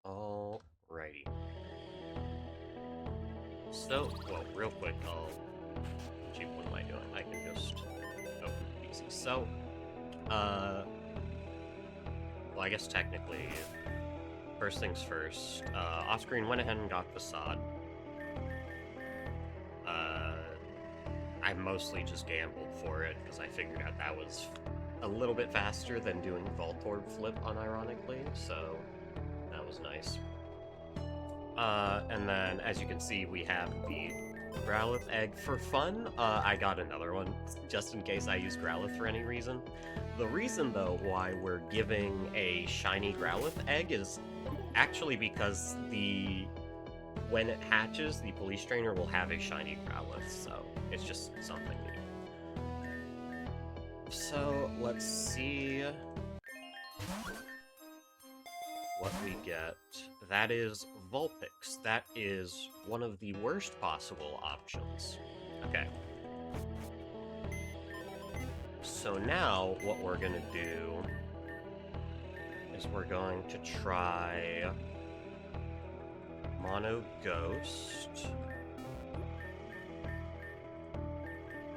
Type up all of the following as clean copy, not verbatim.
Alrighty. So, well, real quick, gee, what am I doing? I can just open PC. So, well, I guess technically, first things first, off-screen went ahead and got Facade. I mostly just gambled for it, because I figured out that was a little bit faster than doing Voltorb flip, unironically, so that was nice. And then, as you can see, we have the Growlithe egg. For fun, I got another one, just in case I use Growlithe for any reason. The reason, though, why we're giving a shiny Growlithe egg is actually because when it hatches, the police trainer will have a shiny Growlithe, so it's just something neat. So, let's see what we get. That is Vulpix. That is one of the worst possible options. Okay. So now, what we're gonna do is we're going to try Mono Ghost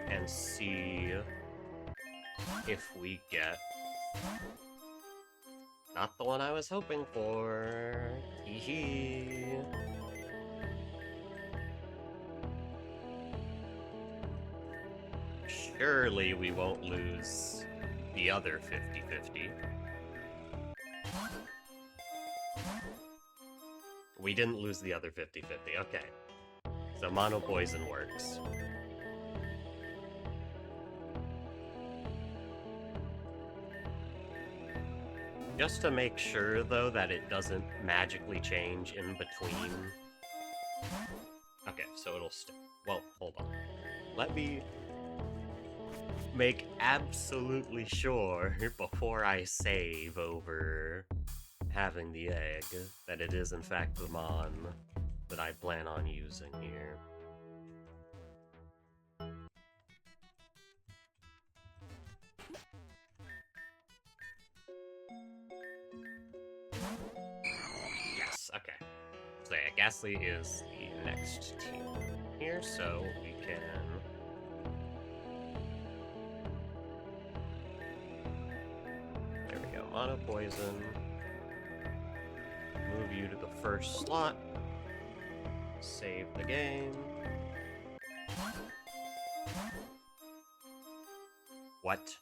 and see if we get not the one I was hoping for. Hee. Surely we won't lose the other 50-50. We didn't lose the other 50-50, okay. So Mono Poison works. Just to make sure, though, that it doesn't magically change in between. Okay, so it'll stay. Well, hold on. Let me make absolutely sure before I save over having the egg that it is in fact the Mon that I plan on using here. Yes, okay. So yeah, Ghastly is the next team here, so we can... There we go, Mono Poison. Move you to the first slot. Save the game. What?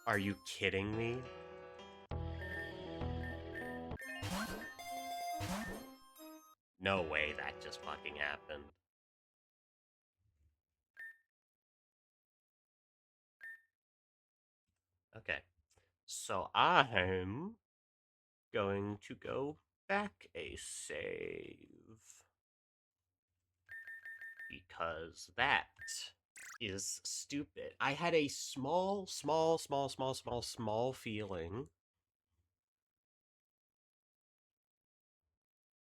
Are you kidding me? No way that just fucking happened. Okay. So I'm going to go back a save. Because that is stupid. I had a small feeling.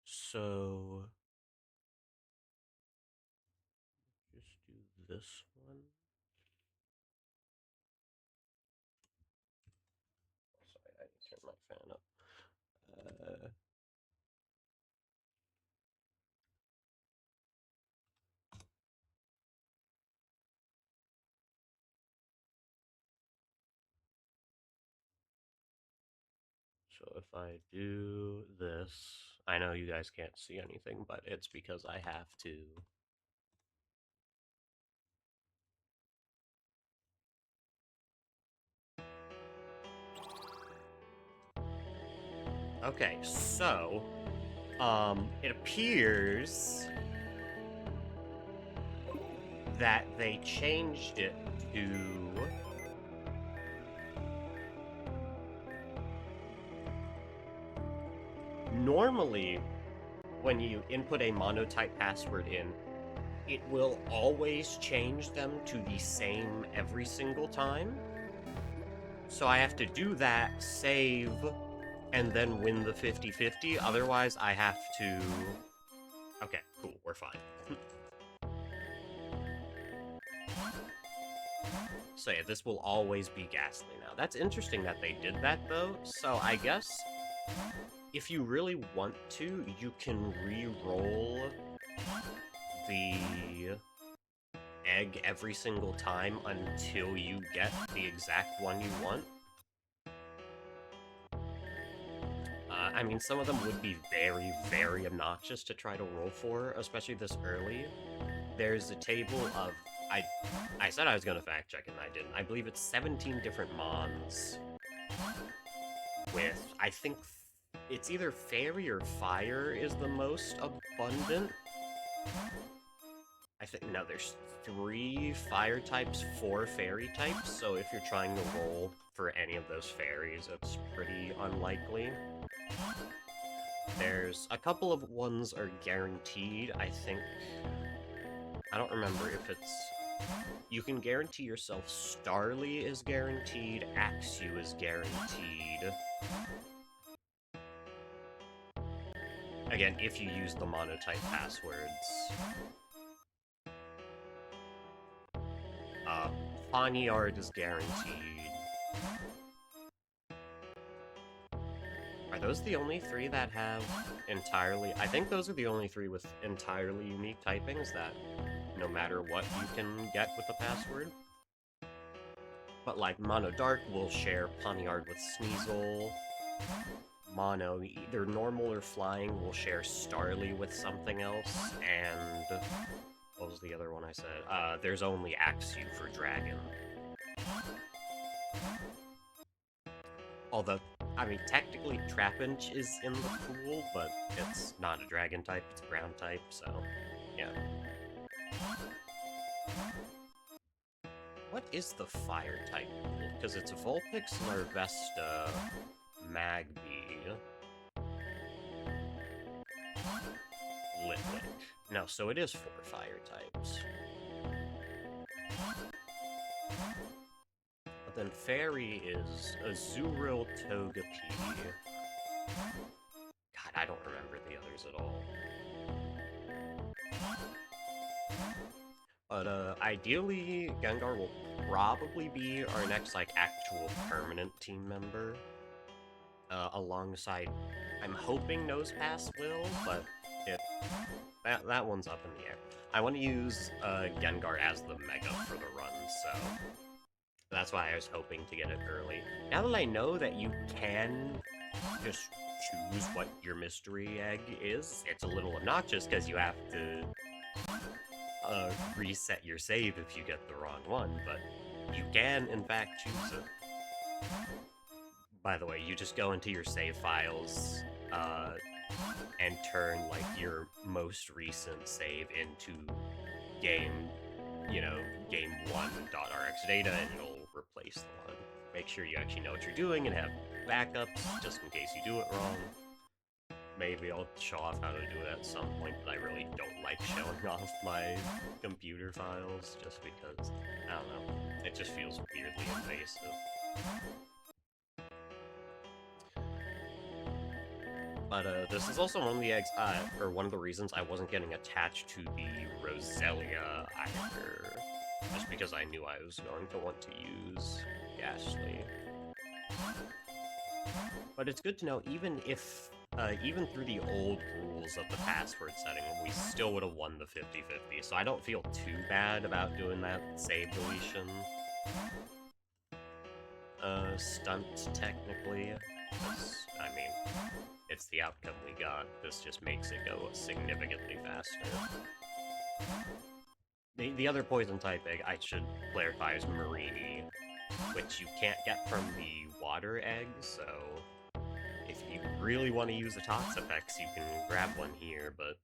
So just do this one. Sorry, I need to turn my fan up. So if I do this, I know you guys can't see anything, but it's because I have to. Okay, so, it appears that they changed it to... Normally, when you input a monotype password in, it will always change them to the same every single time. So I have to do that, save, and then win the 50-50. Otherwise, I have to... Okay, cool, we're fine. So yeah, this will always be Ghastly now. That's interesting that they did that, though. So I guess if you really want to, you can re-roll the egg every single time until you get the exact one you want. I mean, some of them would be very, very obnoxious to try to roll for, especially this early. There's a table of... I said I was going to fact check it, and I didn't. I believe it's 17 different mons with, I think, it's either fairy or fire is the most abundant. I think, no, there's 3 fire types, 4 fairy types, so if you're trying to roll for any of those fairies, it's pretty unlikely. There's a couple of ones are guaranteed, I think. I don't remember if it's... You can guarantee yourself Starly is guaranteed, Axew is guaranteed. Again, if you use the monotype passwords. Poniard is guaranteed. Are those the only 3 that have entirely... I think those are the only 3 with entirely unique typings that no matter what you can get with the password. But like Mono Dark will share Poniard with Sneasel. Mono, either normal or flying, will share Starly with something else, and... What was the other one I said? There's only Axew for Dragon. Although, I mean, technically Trapinch is in the pool, but it's not a Dragon type, it's a ground type, so, yeah. What is the fire type pool? Because it's Vulpix, Larvesta, Magby, Litwick. No, so it is 4 fire types. But then Fairy is Azurill, Togepi. God, I don't remember the others at all. But, ideally, Gengar will probably be our next, like, actual permanent team member. Alongside... I'm hoping Nosepass will, but that one's up in the air. I want to use Gengar as the Mega for the run, so that's why I was hoping to get it early. Now that I know that you can just choose what your mystery egg is, it's a little obnoxious because you have to reset your save if you get the wrong one, but you can, in fact, choose it. By the way, you just go into your save files, and turn, like, your most recent save into game, game1.rx data, and it'll replace the one. Make sure you actually know what you're doing and have backups, just in case you do it wrong. Maybe I'll show off how to do it at some point, but I really don't like showing off my computer files, just because, I don't know, it just feels weirdly invasive. But, this is also one of the eggs, or one of the reasons I wasn't getting attached to the Roselia either. Just because I knew I was going to want to use Gastly. But it's good to know, even if, even through the old rules of the password setting, we still would have won the 50-50, so I don't feel too bad about doing that save deletion. Stunt, technically. I mean... It's the outcome we got. This just makes it go significantly faster. The other poison type egg I should clarify is Marini, which you can't get from the water egg, so if you really want to use the Toxapex, you can grab one here, but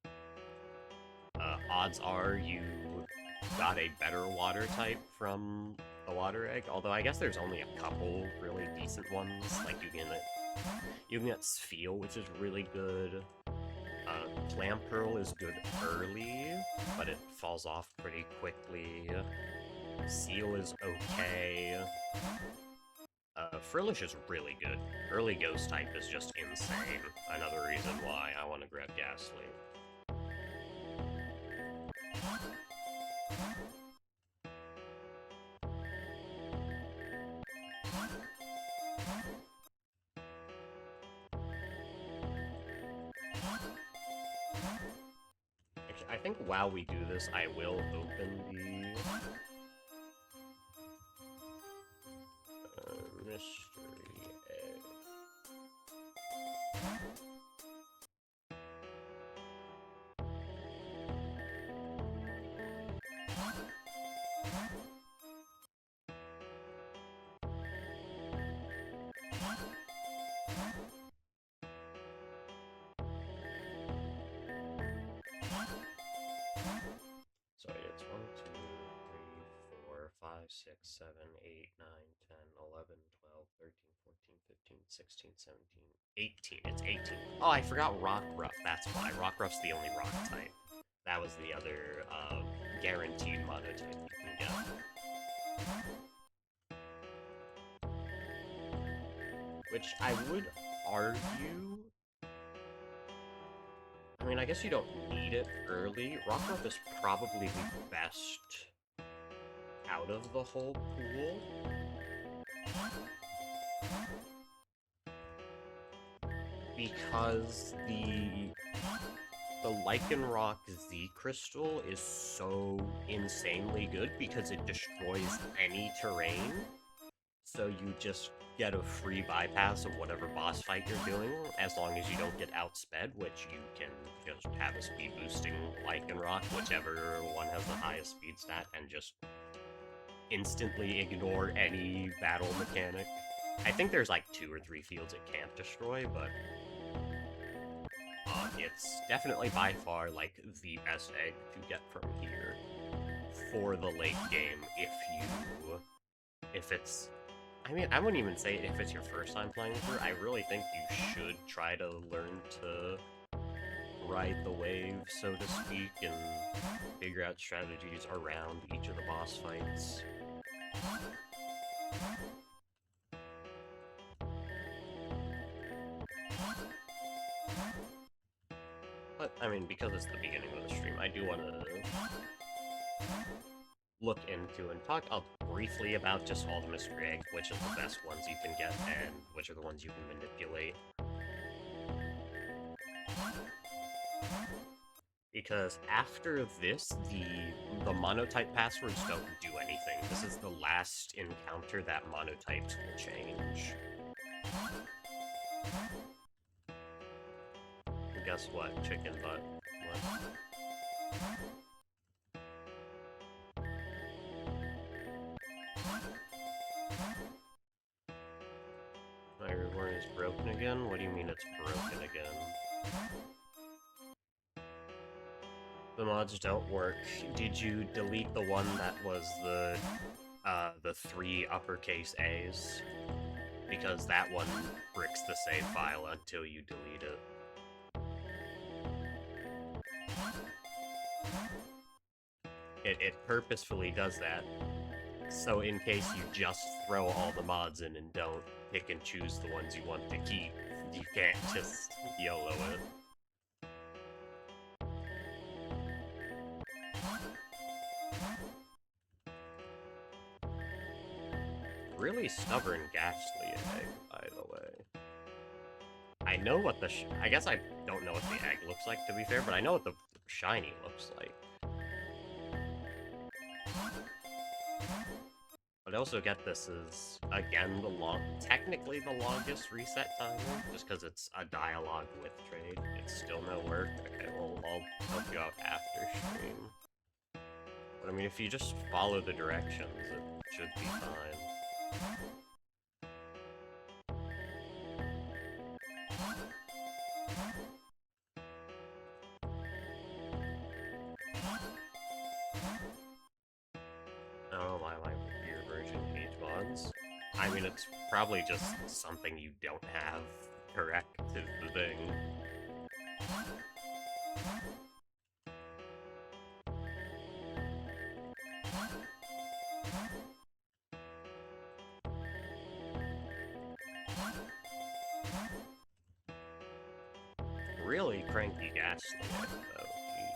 odds are you got a better water type from the water egg, although I guess there's only a couple really decent ones, like you can get Spheal, which is really good. Clamperl is good early, but it falls off pretty quickly. Seal is okay. Frillish is really good. Early Ghost type is just insane. Another reason why I want to grab Gastly. I think while we do this, I will open the mystery egg. So it's 1, 2, 3, 4, 5, 6, 7, 8, 9, 10, 11, 12, 13, 14, 15, 16, 17, 18. It's 18. Oh, I forgot Rock Ruff. That's why. Rock Ruff's the only rock type. That was the other guaranteed monotype you can get. Which I would argue... I mean, I guess you don't need it early. Rock Ruff is probably the best out of the whole pool. Because the Lycanroc Z Crystal is so insanely good because it destroys any terrain. So you just get a free bypass of whatever boss fight you're doing, as long as you don't get outsped, which you can just have a speed boosting Lycanroc, whichever one has the highest speed stat, and just instantly ignore any battle mechanic. I think there's like 2 or 3 fields it can't destroy, but it's definitely by far like the best egg to get from here for the late game if it's... I mean, I wouldn't even say if it's your first time playing through. I really think you should try to learn to ride the wave, so to speak, and figure out strategies around each of the boss fights. But, I mean, because it's the beginning of the stream, I do want to look into and talk briefly about just all the mystery eggs, which are the best ones you can get, and which are the ones you can manipulate. Because after this, the monotype passwords don't do anything. This is the last encounter that monotypes will change. And guess what? Chicken butt. What? My Reborn is broken again? What do you mean it's broken again? The mods don't work. Did you delete the one that was the 3 uppercase A's? Because that one bricks the save file until you delete it. It purposefully does that. So in case you just throw all the mods in and don't pick and choose the ones you want to keep, you can't just YOLO it. Really stubborn Ghastly egg, by the way. I know what the I guess I don't know what the egg looks like, to be fair, but I know what the shiny looks like. But I also get this is, again, technically the longest reset timer, just because it's a dialogue with trade. It's still no work. Okay, well, I'll help you out after stream. But I mean, if you just follow the directions, it should be fine. Oh, my Gear version hates mods. I mean, it's probably just something you don't have correct is the thing. Really cranky Ghastly egg, though.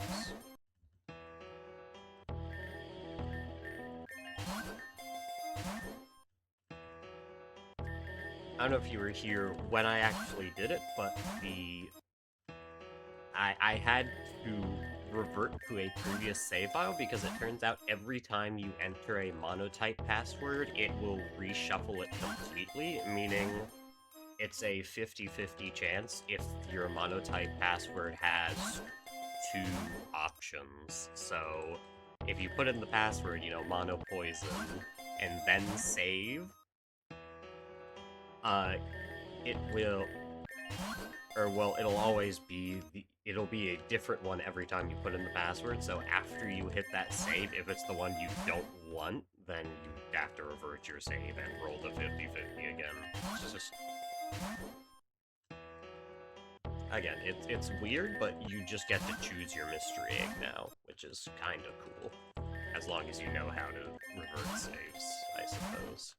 Jeez. I don't know if you were here when I actually did it, but I had to revert to a previous save file, because it turns out every time you enter a monotype password, it will reshuffle it completely, meaning it's a 50-50 chance if your monotype password has two options. So if you put in the password, you know, mono poison, and then save, it will, or well, it'll always be, it'll be a different one every time you put in the password, so after you hit that save, if it's the one you don't want, then you have to revert your save and roll the 50-50 again. It's just... Again, it's weird, but you just get to choose your mystery egg now, which is kind of cool. As long as you know how to revert saves, I suppose.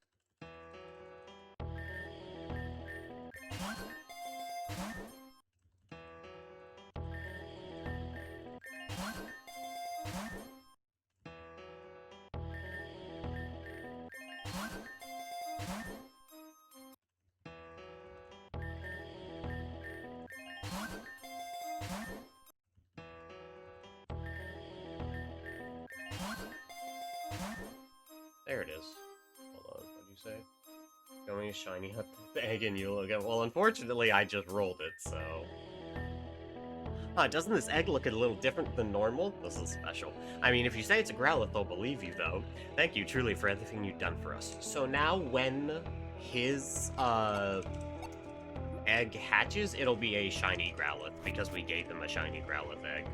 There it is. Hold on, what do you say? Going shiny up the egg and you'll look at... Well, unfortunately, I just rolled it, so... Huh, doesn't this egg look a little different than normal? This is special. I mean, if you say it's a Growlithe, they'll believe you, though. Thank you, truly, for everything you've done for us. So now, when his, egg hatches, it'll be a shiny Growlithe, because we gave him a shiny Growlithe egg.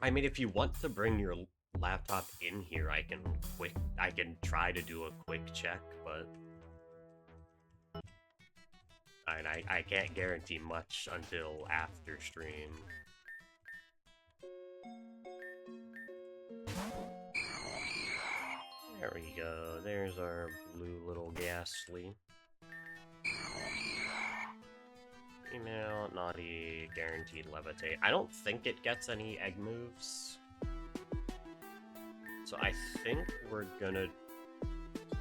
I mean, if you want to bring your laptop in here, I can try to do a quick check, but I can't guarantee much until after stream. There we go. There's our blue little Ghastly. Email, naughty, guaranteed levitate. I don't think it gets any egg moves. So I think we're gonna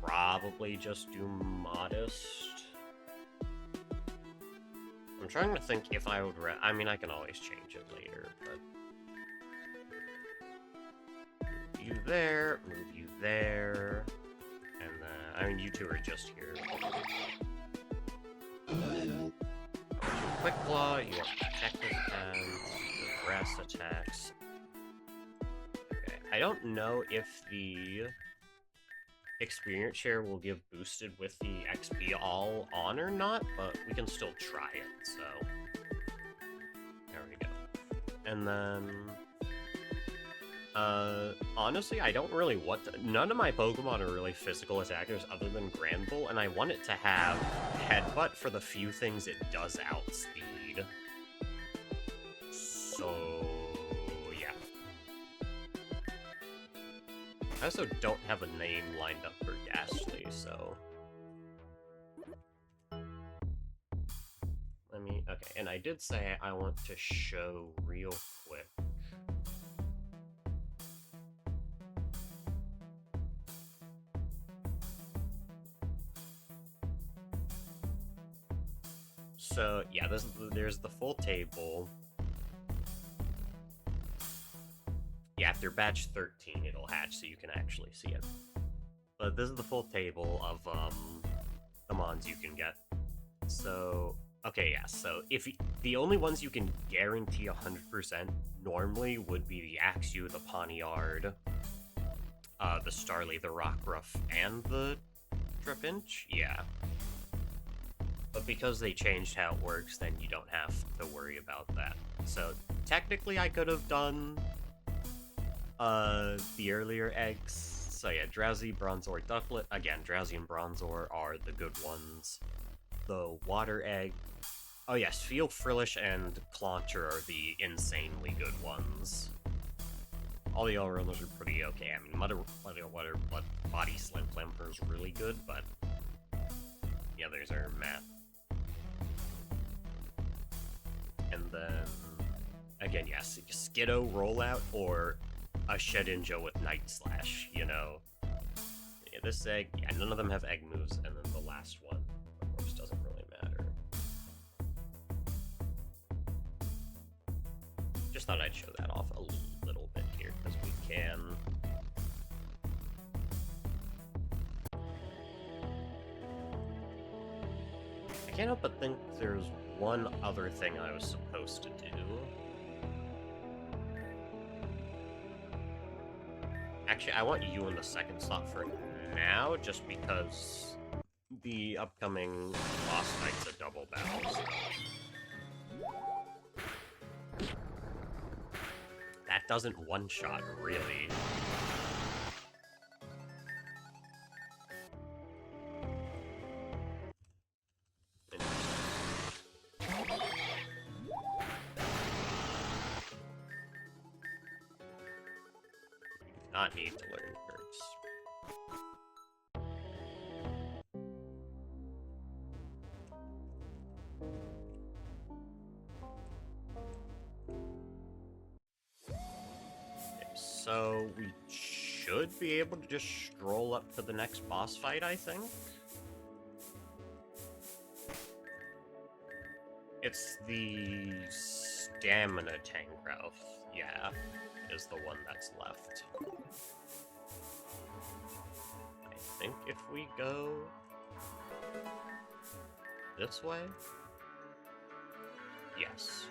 probably just do modest. I'm trying to think if I would I mean, I can always change it later, but... Move you there, move you there, and then... I mean, you two are just here. Quick Claw, you have Protective Defense, Grass Attacks. Okay, I don't know if the experience share will give boosted with the XP all on or not, but we can still try it, so... There we go. And then... honestly, I don't really want to... None of my Pokemon are really physical attackers other than Granbull, and I want it to have Headbutt for the few things it does outspeed. So... yeah. I also don't have a name lined up for Ghastly, so... Let me... Okay, and I did say I want to show real quick. So, yeah, there's the full table. Yeah, after batch 13, it'll hatch, so you can actually see it. But this is the full table of, the mons you can get. So, okay, yeah, so the only ones you can guarantee 100% normally would be the Axew, the Pawniard, the Starly, the Rockruff, and the Trapinch? Yeah. But because they changed how it works, then you don't have to worry about that. So, technically I could have done, the earlier eggs. So yeah, Drowsy, Bronzor, Ducklet. Again, Drowsy and Bronzor are the good ones. The water egg. Oh yes, Feel, Frillish, and Clauncher are the insanely good ones. All the other ones are pretty okay. I mean, Water, Body Slim Flamper is really good, but the others are meh. And then, again, yes, Skiddo rollout or a Shedinja with Night Slash, you know. Yeah, this egg, yeah, none of them have egg moves, and then the last one, of course, doesn't really matter. thought I'd show that off a little bit here, because we can. I can't help but think there's one other thing I was supposed to do. Actually, I want you in the second slot for now, just because the upcoming boss fight's a double battle, so... That doesn't one-shot, really. Not need to learn curves. Okay, so we should be able to just stroll up to the next boss fight, I think. It's the stamina Tangrowth, yeah, is the one that's left. I think if we go this way? Yes.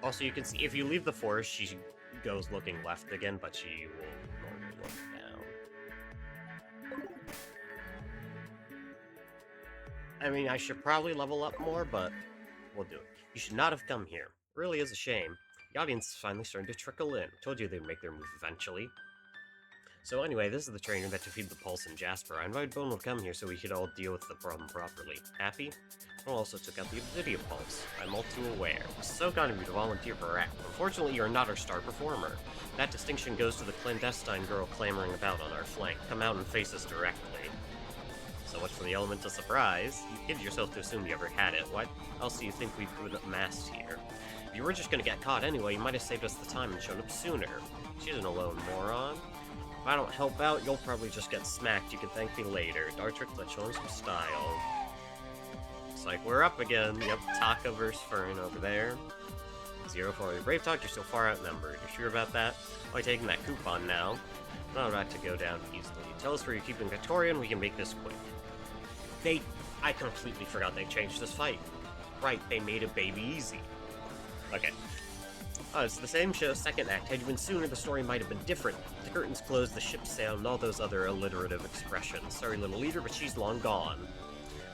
Also, you can see, if you leave the forest, she goes looking left again, but she will normally look down. I mean, I should probably level up more, but we'll do it. You should not have come here. It really is a shame. The audience is finally starting to trickle in. Told you they'd make their move eventually. So anyway, this is the trainer that defeated the Pulse and Jasper. I invited Bone to come here so we could all deal with the problem properly. Happy? Bone also took out the Obsidian Pulse. I'm all too aware. It's so kind of you to volunteer for our act. Unfortunately, you're not our star performer. That distinction goes to the clandestine girl clamoring about on our flank. Come out and face us directly. So much for the element of surprise. You kidded yourself to assume you ever had it. What else do you think we've put amassed here? If you were just gonna get caught anyway, you might have saved us the time and shown up sooner. She's an alone moron. If I don't help out, you'll probably just get smacked. You can thank me later. Dartrick, let's show him some style. Looks like we're up again. Yep, Taka versus Fern over there. 0 for your Brave Talk, you're still far outnumbered. You're sure about that? Why taking that coupon now? Not about to go down easily. Tell us where you're keeping Victoria and we can make this quick. I completely forgot they changed this fight. Right, they made it baby easy. Okay. Oh, it's the same show, second act. Had you been sooner, the story might have been different. The curtains closed, the ship sailed, and all those other alliterative expressions. Sorry, little leader, but she's long gone.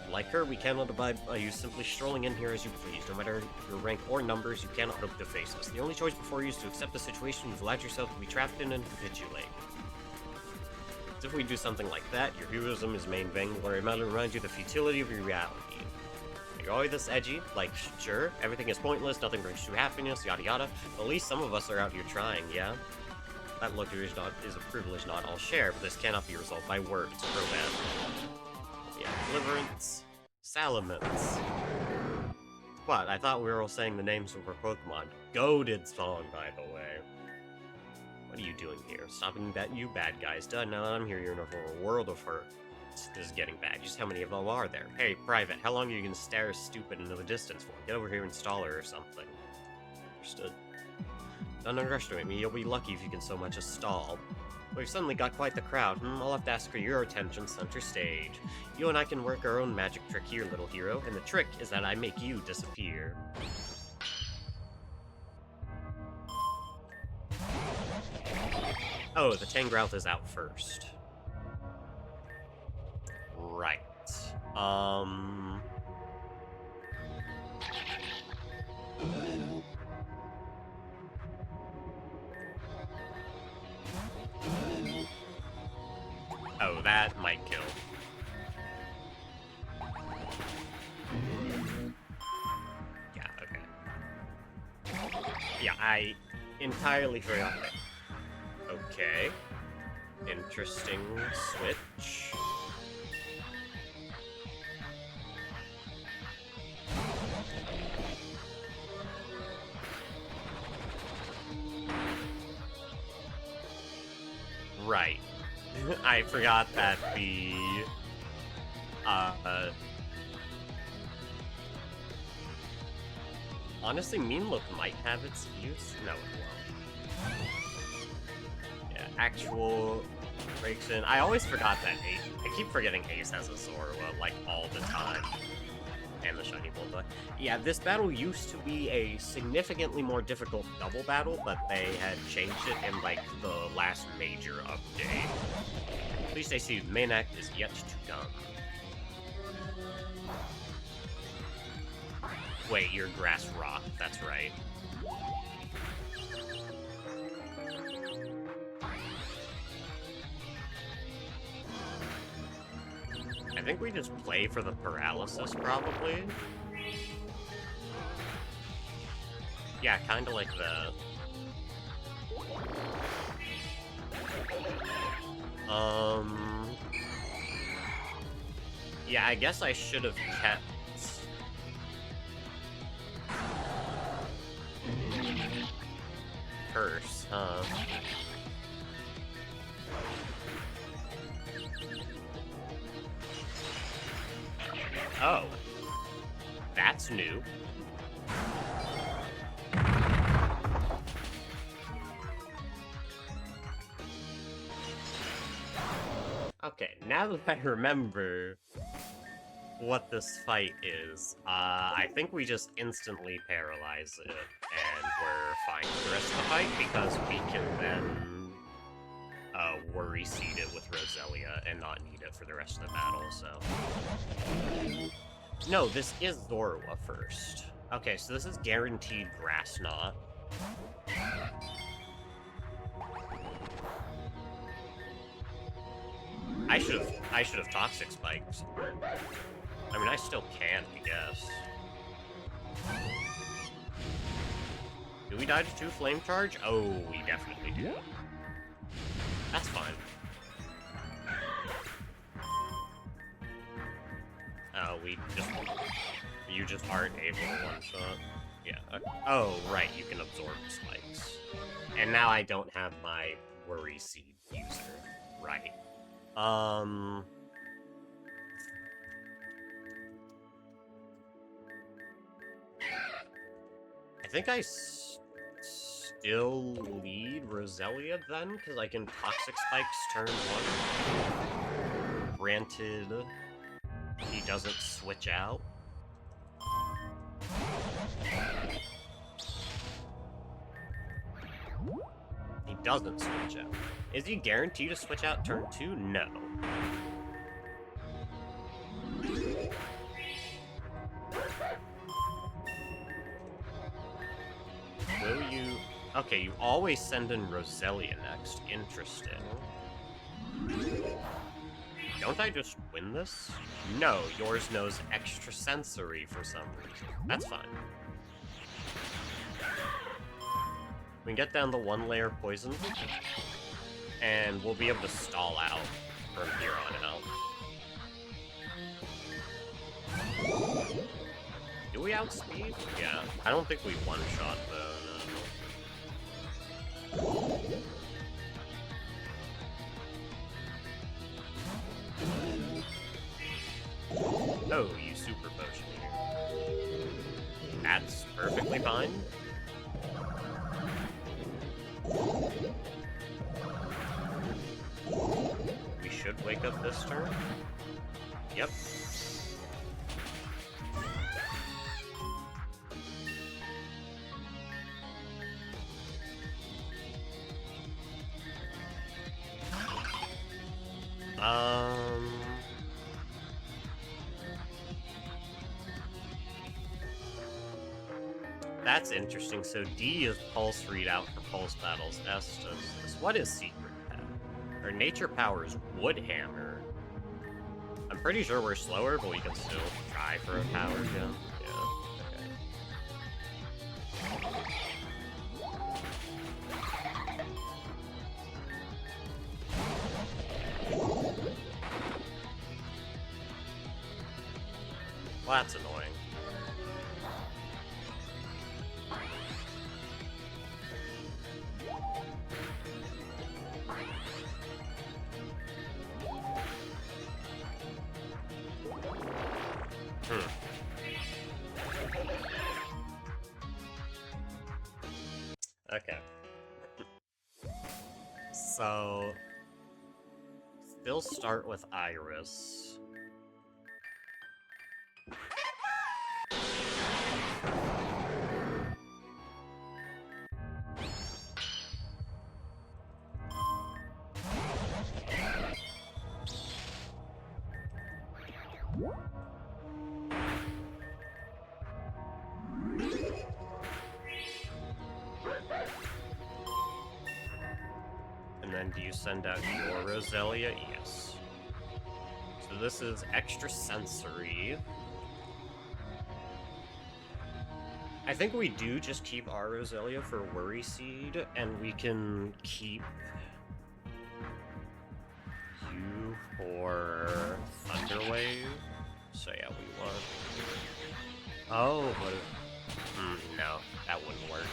Like her, we cannot abide by you simply strolling in here as you please. No matter your rank or numbers, you cannot hope to face us. The only choice before you is to accept the situation you've allowed yourself to be trapped in and capitulate. If we do something like that, your heroism is main vainglory might remind you of the futility of your reality. You're always this edgy, like, sure, everything is pointless, nothing brings true happiness, yada yada, but at least some of us are out here trying, yeah? That luxury is a privilege not all share, but this cannot be resolved by words, romance. Yeah, deliverance, salamence. What, I thought we were all saying the names of our Pokemon. Goated song, by the way. What are you doing here? Stopping you bad guys. Duh, now I'm here, you're in for a world of hurt. This is getting bad. Just how many of them are there? Hey, Private, how long are you gonna stare stupid into the distance for? Get over here and stall her or something. Understood. Don't underestimate me, you'll be lucky if you can so much as stall. Well, you've suddenly got quite the crowd. I'll have to ask for your attention center stage. You and I can work our own magic trick here, little hero, and the trick is that I make you disappear. Oh, the Tangrowth is out first. Right. Oh, that might kill. Yeah, okay. Yeah, I entirely forgot that. Okay. Interesting switch. Right. I forgot that the Honestly, Mean Look might have its use. No, it won't. Yeah, actual breaks in. I always forgot that Ace. I keep forgetting Ace has a Zorua, like, all the time. And the Shiny Bullseye. Yeah, this battle used to be a significantly more difficult double battle, but they had changed it in, like, the last major update. Please stay seated. The main act is yet to come. Wait, you're Grass Rock. That's right. I think we just play for the paralysis, probably. Yeah, kind of like the... Yeah, I guess I should have kept... Curse, huh? Oh. That's new. Okay, now that I remember what this fight is, I think we just instantly paralyze it, and we're fine for the rest of the fight, because we can then worry seed it with Roselia and not need it for the rest of the battle, so... No, this is Zorua first. Okay, so this is guaranteed Grass Knot. I should have Toxic Spikes. I mean, I still can, I guess. Do we dodge 2 Flame Charge? Oh, we definitely do. That's fine. Oh, you just aren't able to one-shot. Yeah. Oh, right, you can absorb spikes. And now I don't have my Worry Seed user. Right. I think I still lead Roselia then, because I can Toxic Spikes turn 1. Granted, he doesn't switch out. He doesn't switch out. Is he guaranteed to switch out turn 2? No. Will you... Okay, you always send in Roselia next. Interesting. Don't I just win this? No, yours knows extrasensory for some reason. That's fine. We can get down the 1-layer poison, and we'll be able to stall out from here on out. Do we outspeed? Yeah. I don't think we one-shot, though, no. Oh, you super potion here. That's perfectly fine. We should wake up this turn. Yep. That's interesting. So D is Pulse Readout for Pulse Battles. S does this. What is Secret Pet? Our Nature Power is Wood Hammer. I'm pretty sure we're slower, but we can still try for a power gem. Yeah, okay. Well, that's annoying. Okay. So, still start with Iris. And then do you send out your Roselia? Yes. So this is extra sensory. I think we do just keep our Roselia for Worry Seed, and we can keep you for Thunderwave. So yeah, we want... Oh, what if... no, that wouldn't work.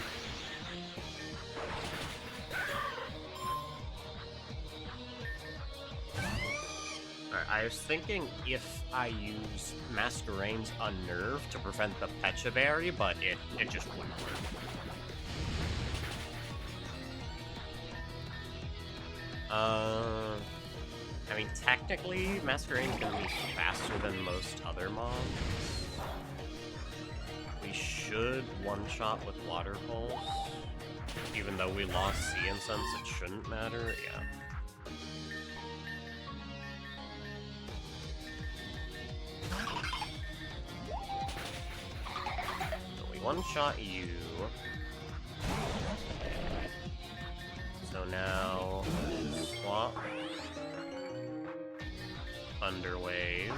Alright, I was thinking if I use Masquerade's Unnerve to prevent the Pecha Berry, but it just wouldn't work. I mean, technically, Masquerade's gonna be faster than most other mobs. We should one-shot with Water Pulse. Even though we lost Sea Incense, it shouldn't matter, yeah. So we one-shot you. So now, swap. Thunderwave.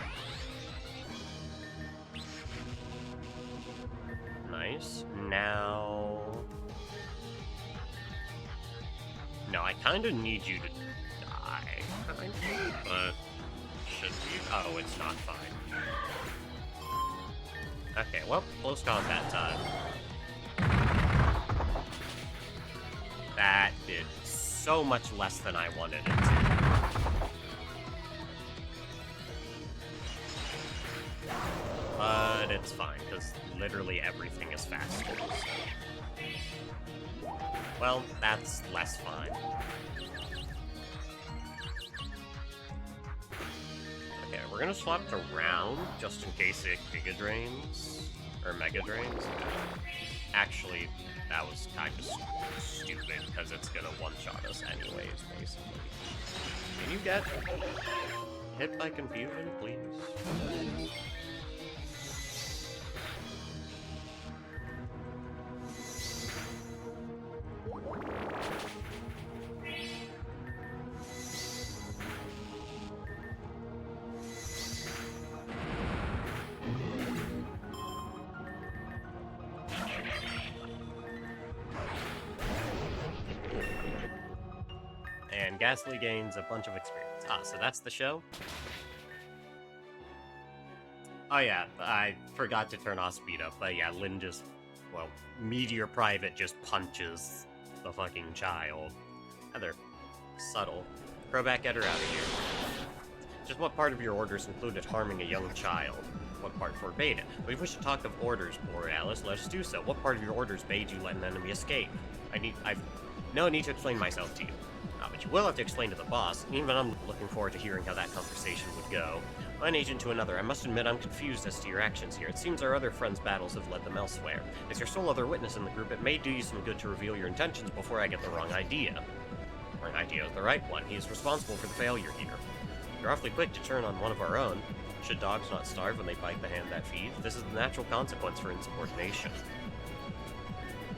Nice. Now... No, I kind of need you to die, but should we? Oh, it's not fine. Okay, well, close combat time. That did so much less than I wanted it to. But it's fine, because literally everything is faster. So. Well, that's less fine. Okay, we're gonna swap it around, just in case it Giga Drains, or Mega Drains. Actually, that was kind of stupid, because it's gonna one-shot us anyways, basically. Can you get hit by confusion, please? And Ghastly gains a bunch of experience. Ah, so that's the show? Oh yeah, I forgot to turn off speed up, but yeah, Lynn just, well, Meteor Private just punches the fucking child. Heather, subtle. Crowback, get her out of here. Just what part of your orders included harming a young child? What part forbade it? We wish to talk of orders, Borealis. Let us do so. What part of your orders bade you let an enemy escape? I've no need to explain myself to you. But you will have to explain to the boss. Even I'm looking forward to hearing how that conversation would go. One agent to another, I must admit I'm confused as to your actions here. It seems our other friends' battles have led them elsewhere. As your sole other witness in the group, it may do you some good to reveal your intentions before I get the wrong idea. The wrong idea is the right one. He is responsible for the failure here. You're awfully quick to turn on one of our own. Should dogs not starve when they bite the hand that feeds? This is the natural consequence for insubordination.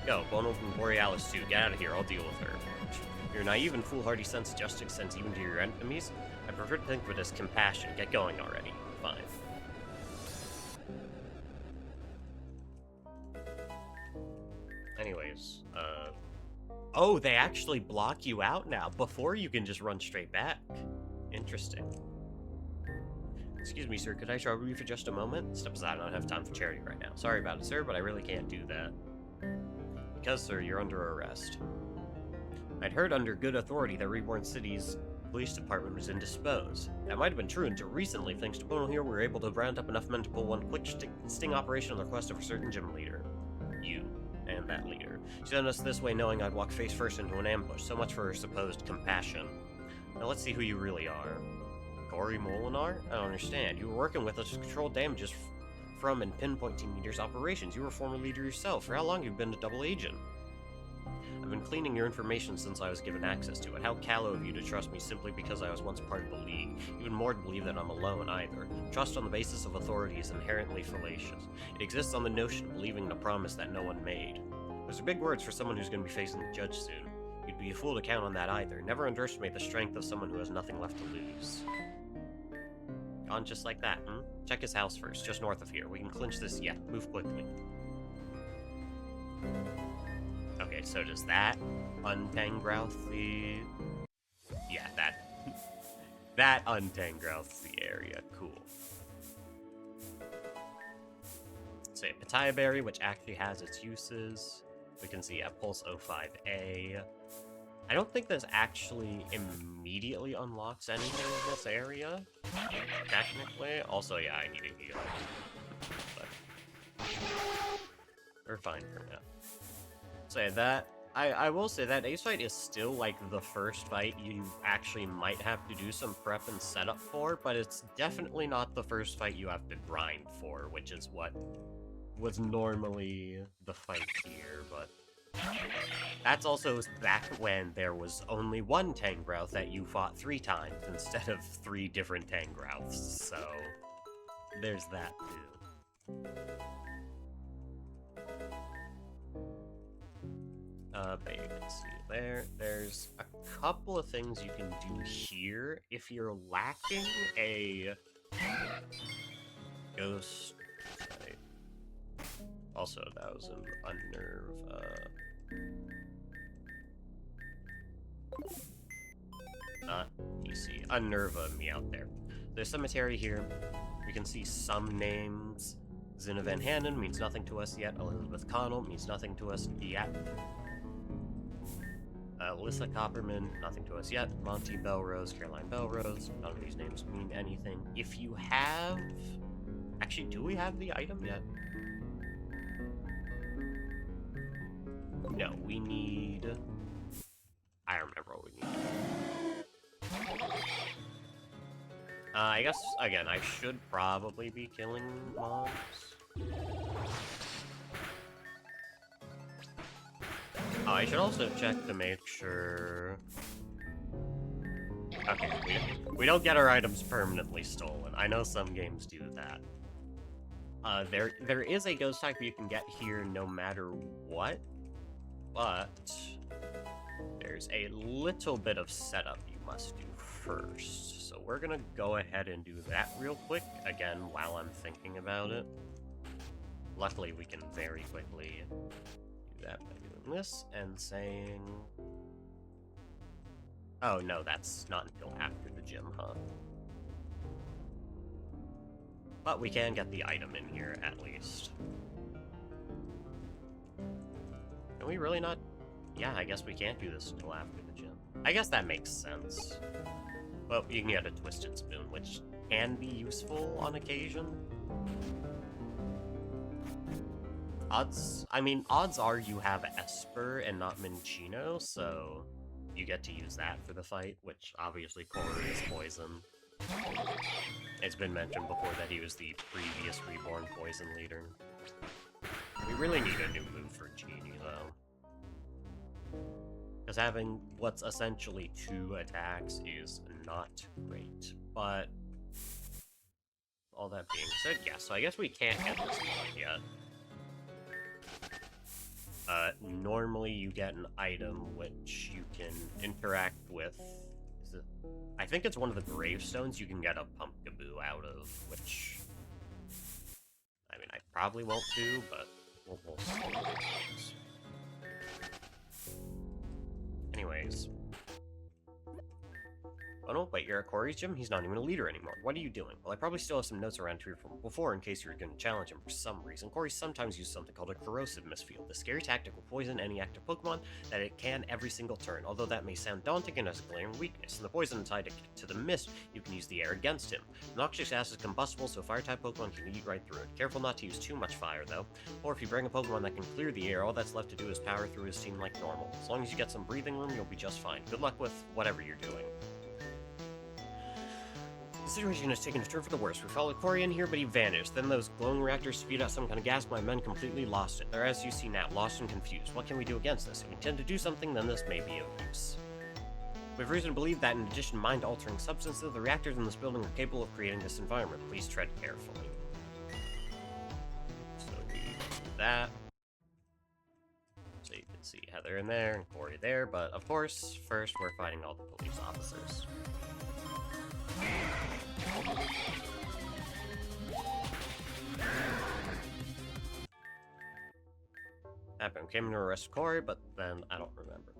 Go, Bono and Borealis too. Get out of here, I'll deal with her. Your naive and foolhardy sense of justice extends even to your enemies. I prefer to think of it as compassion. Get going already. Fine. Anyways, oh, they actually block you out now. Before, you can just run straight back. Interesting. Excuse me, sir, could I trouble you for just a moment? Step aside, I don't have time for charity right now. Sorry about it, sir, but I really can't do that. Because, sir, you're under arrest. I'd heard under good authority that Reborn City's police department was indisposed. That might have been true until recently. Thanks to Bono here, we were able to round up enough men to pull one quick sting operation on the request of a certain gym leader. You. And that leader. She sent us this way knowing I'd walk face first into an ambush. So much for her supposed compassion. Now let's see who you really are. Gory Molinar? I don't understand. You were working with us to control damages from and pinpoint Team Leader's operations. You were a former leader yourself. For how long have you been a double agent? I've been cleaning your information since I was given access to it. How callow of you to trust me simply because I was once part of the League. Even more to believe that I'm alone, either. Trust on the basis of authority is inherently fallacious. It exists on the notion of believing in a promise that no one made. Those are big words for someone who's going to be facing the judge soon. You'd be a fool to count on that either. Never underestimate the strength of someone who has nothing left to lose. Gone just like that, hmm? Check his house first, just north of here. We can clinch this yet. Move quickly. Okay, so does that untangrowth the... Yeah, that untangrowths the area. Cool. So Pitaya Berry, which actually has its uses. We can see Pulse 05A. I don't think this actually immediately unlocks anything in this area, technically. Also, yeah, I need a heal. But we're fine for now. Say that, I will say that Ace fight is still, like, the first fight you actually might have to do some prep and setup for, but it's definitely not the first fight you have to grind for, which is what was normally the fight here, but... That's also back when there was only one Tangrowth that you fought 3 times instead of 3 different Tangrowths, so there's that too. But you can see there's a couple of things you can do here if you're lacking a ghost. Also, that was an unnerve. You see, Unnerva me out there. There's cemetery here. We can see some names. Zina Van Hanen means nothing to us yet. Elizabeth Connell means nothing to us yet. Alyssa Copperman, nothing to us yet. Monty Belrose, Caroline Belrose, none of these names mean anything. If you have... Actually, do we have the item yet? No, we need... I remember what we need. I guess, again, I should probably be killing mobs. Oh, I should also check to make sure... Okay, we don't get our items permanently stolen. I know some games do that. There is a ghost type you can get here no matter what, but there's a little bit of setup you must do first. So we're gonna go ahead and do that real quick, again, while I'm thinking about it. Luckily, we can very quickly do that by doing this and saying... Oh, no, that's not until after the gym, huh? But we can get the item in here, at least. Can we really not... Yeah, I guess we can't do this until after the gym. I guess that makes sense. Well, you can get a Twisted Spoon, which can be useful on occasion. Odds are you have Esper and not Minccino, so you get to use that for the fight, which obviously Korra is poison. It's been mentioned before that he was the previous Reborn poison leader. We really need a new move for Genie, though. Because having what's essentially 2 attacks is not great. But all that being said, yeah, so I guess we can't get this one yet. Normally you get an item which you can interact with. I think it's one of the gravestones you can get a Pumpkaboo out of, which... I mean, I probably won't do, but we'll see. Anyways. Oh no, wait, you're at Corey's gym? He's not even a leader anymore. What are you doing? Well, I probably still have some notes around here from before in case you were going to challenge him for some reason. Corey sometimes uses something called a corrosive misfield. The scary tactic will poison any active Pokemon that it can every single turn, although that may sound daunting and has a glaring weakness. In the poison tied to the mist, you can use the air against him. Noxious gas is combustible, so fire-type Pokemon can eat right through it. Careful not to use too much fire, though. Or if you bring a Pokemon that can clear the air, all that's left to do is power through his team like normal. As long as you get some breathing room, you'll be just fine. Good luck with whatever you're doing. The situation has taken a turn for the worse. We followed Corey in here, but he vanished. Then those glowing reactors spewed out some kind of gas. My men completely lost it. They're as you see now, lost and confused. What can we do against this? If we intend to do something, then this may be of use. We have reason to believe that in addition to mind-altering substances, the reactors in this building are capable of creating this environment. Please tread carefully. So we do that. So you can see Heather in there and Corey there, but of course, first we're fighting all the police officers. Happened. Came to arrest Corey, but then I don't remember.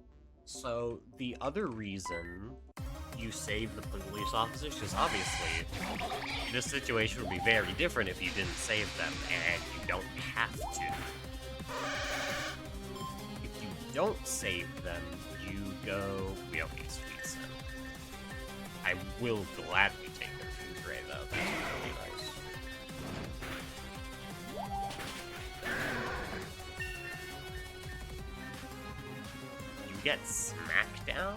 So the other reason you save the police officers, because obviously this situation would be very different if you didn't save them, and you don't have to. If you don't save them, you go... We don't need sweets then. I will gladly take their food tray, though. That's really nice. You get Smackdown?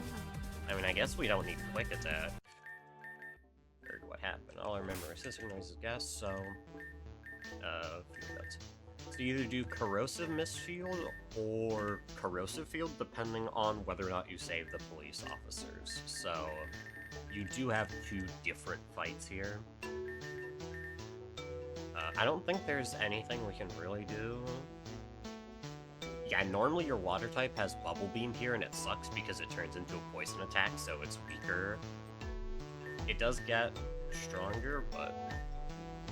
I mean, I guess we don't need Quick Attack. Heard what happened. All I remember is hissing noises, gas, so... So you either do Corrosive Mistfield or Corrosive Field, depending on whether or not you save the police officers. So... You do have two different fights here. I don't think there's anything we can really do. Yeah, normally your water type has Bubble Beam here, and it sucks because it turns into a poison attack, so it's weaker. It does get stronger, but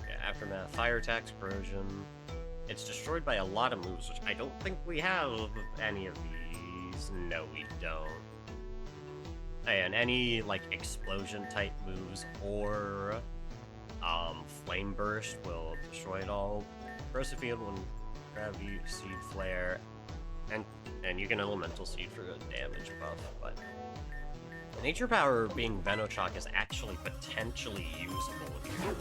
yeah, Aftermath, Fire attacks, Corrosion. It's destroyed by a lot of moves, which I don't think we have any of these. No, we don't. And any, like, explosion-type moves or Flame Burst will destroy it all. Corrosive Field when Gravity, Seed Flare, and you can Elemental Seed for a damage buff, but... Nature Power being Venoshock is actually potentially usable here.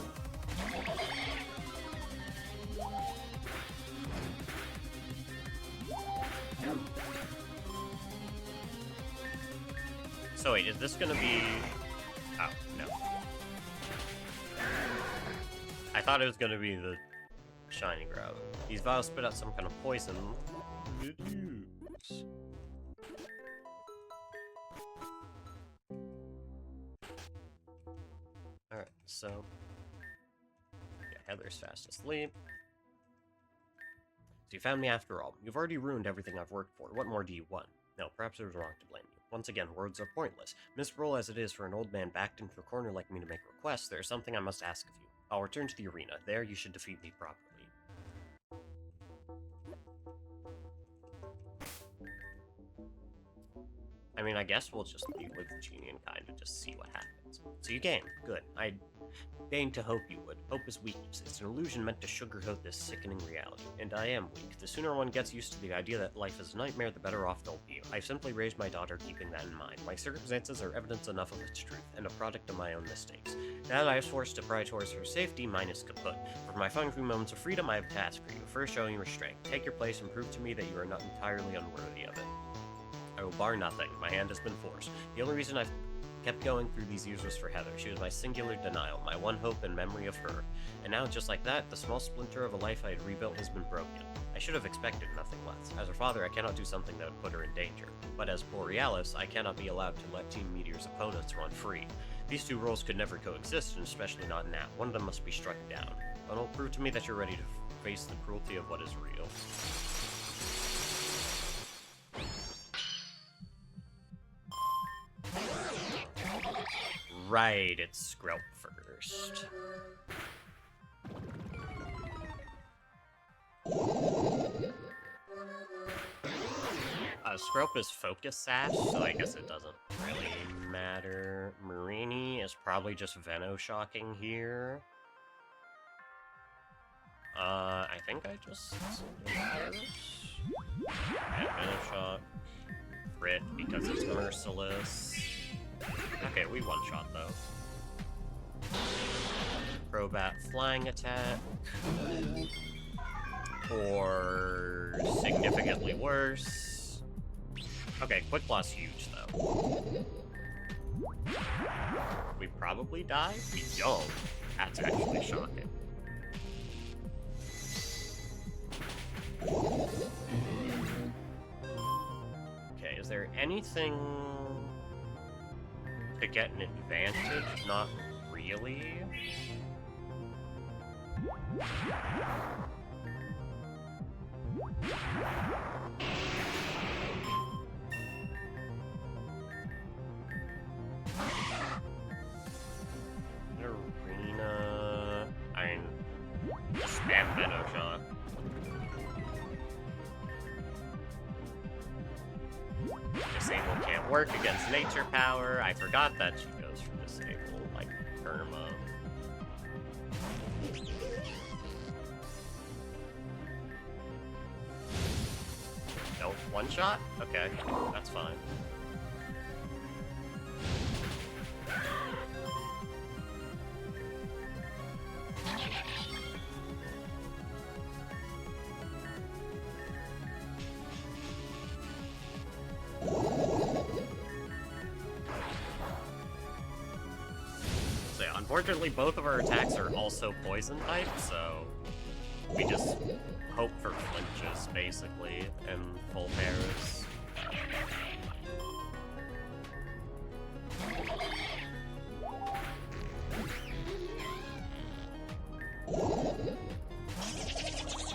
So wait, is this gonna be... Oh, no. I thought it was gonna be the Shiny Grab. These vials spit out some kind of poison. Good use. Alright, so... Yeah, Heather's fast asleep. So you found me after all. You've already ruined everything I've worked for. What more do you want? No, perhaps I was wrong to blame you. Once again, words are pointless. Miserable as it is for an old man backed into a corner like me to make requests, there is something I must ask of you. I'll return to the arena. There, you should defeat me properly. I mean, I guess we'll just leave with the genie and kind of just see what happens. So you gained. Good. I deigned to hope you would. Hope is weakness. It's an illusion meant to sugarcoat this sickening reality. And I am weak. The sooner one gets used to the idea that life is a nightmare, the better off they'll be. I've simply raised my daughter keeping that in mind. My circumstances are evidence enough of its truth, and a product of my own mistakes. Now that I was forced to prioritize her safety, mine is kaput. For my final few moments of freedom, I have a task for you. First, showing you restraint. Take your place and prove to me that you are not entirely unworthy of it. I will bar nothing. My hand has been forced. The only reason I've kept going through these years was for Heather. She was my singular denial, my one hope and memory of her. And now, just like that, the small splinter of a life I had rebuilt has been broken. I should have expected nothing less. As her father, I cannot do something that would put her in danger. But as Borealis, I cannot be allowed to let Team Meteor's opponents run free. These two roles could never coexist, and especially not now. One of them must be struck down. But it'll prove to me that you're ready to face the cruelty of what is real. Right, it's Skrelp first. Skrelp is Focus Sash, so I guess it doesn't really matter. Marini is probably just Veno-shocking here. I think I just... Yeah, Veno-shock. Crit because it's merciless. Okay, we one-shot though. Crobat flying attack. Or significantly worse. Okay, Quick Blast huge though. We probably die? We don't. That's actually shocking. Okay, is there anything to get an advantage? Not really. Arena... spam Veno-shock. Disable can't work against nature power. I forgot that she goes for disable, like Irma. No, one shot? Okay, that's fine. Unfortunately, both of our attacks are also poison type, so we just hope for flinches, basically, and full Paris.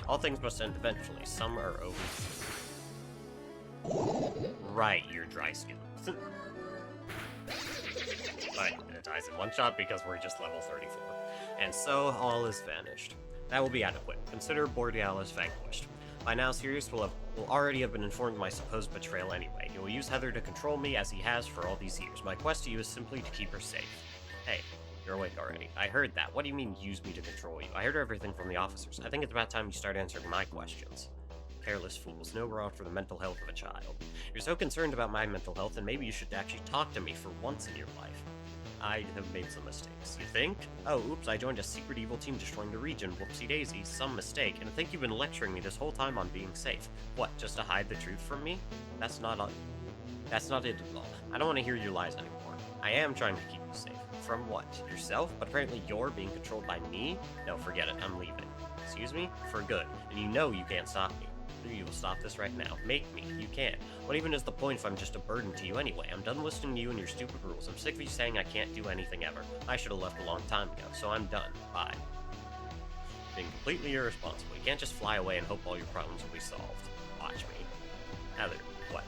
All things must end eventually. Some are over. Right, you're dry skin. But it dies in one shot because we're just level 34. And so all is vanished. That will be adequate. Consider Borealis vanquished. By now, Sirius will already have been informed of my supposed betrayal anyway. He will use Heather to control me as he has for all these years. My quest to you is simply to keep her safe. Hey, you're awake already. I heard that. What do you mean, use me to control you? I heard everything from the officers. I think it's about time you start answering my questions. Careless fools, no regard for the mental health of a child. You're so concerned about my mental health, and maybe you should actually talk to me for once in your life. I have made some mistakes. You think? Oh, oops, I joined a secret evil team destroying the region. Whoopsie daisy, some mistake. And I think you've been lecturing me this whole time on being safe. What, just to hide the truth from me? That's not it at all. I don't want to hear your lies anymore. I am trying to keep you safe. From what? Yourself? But apparently you're being controlled by me? No, forget it. I'm leaving. Excuse me? For good. And you know you can't stop me. You will stop this right now. Make me. You can't. What even is the point if I'm just a burden to you anyway? I'm done listening to you and your stupid rules. I'm sick of you saying I can't do anything ever. I should have left a long time ago, so I'm done. Bye. Being completely irresponsible. You can't just fly away and hope all your problems will be solved. Watch me. Heather, what?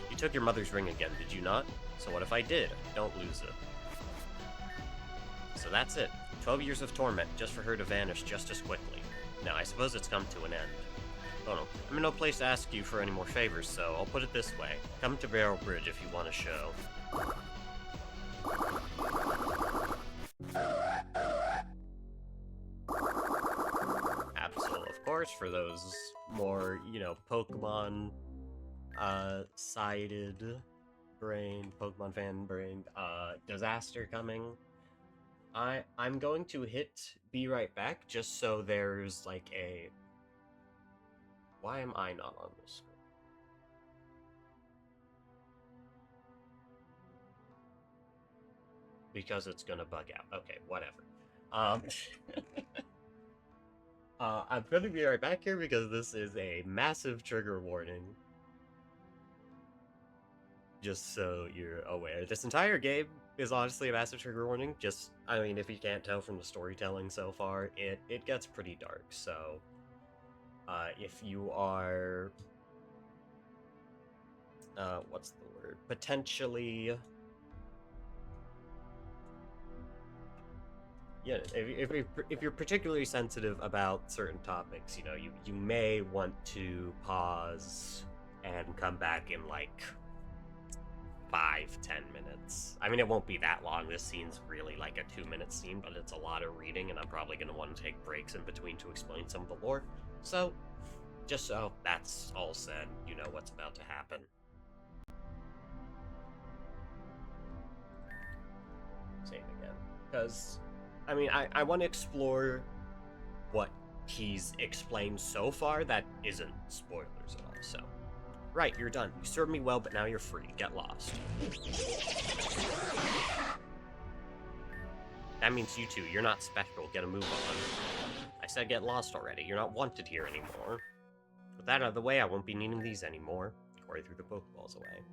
You took your mother's ring again, did you not? So what if I did? Don't lose it. So that's it. 12 years of torment just for her to vanish just as quickly. Now, I suppose it's come to an end. Oh no, I'm in no place to ask you for any more favors, so I'll put it this way. Come to Barrel Bridge if you want a show. Absol, of course, for those more, Pokemon, sided brain, Pokemon fan brain, disaster coming. I'm going to hit be right back, just so there's, like, a... Why am I not on this screen? Because it's gonna bug out. Okay, whatever. I'm gonna be right back here because this is a massive trigger warning. Just so you're aware. This entire game is honestly a massive trigger warning. I mean, if you can't tell from the storytelling so far, it gets pretty dark, so... if you are, what's the word? Potentially, yeah, if you're particularly sensitive about certain topics, you may want to pause and come back in, like, 5-10 minutes. I mean, it won't be that long. This scene's really like a 2-minute scene, but it's a lot of reading, and I'm probably going to want to take breaks in between to explain some of the lore. So, just so that's all said, you know what's about to happen. Same again. Because, I mean, I want to explore what he's explained so far that isn't spoilers at all, so. Right, you're done. You served me well, but now you're free. Get lost. That means you two. You're not special. Get a move on. I said get lost already. You're not wanted here anymore. With that out of the way, I won't be needing these anymore. Corey threw the Pokeballs away.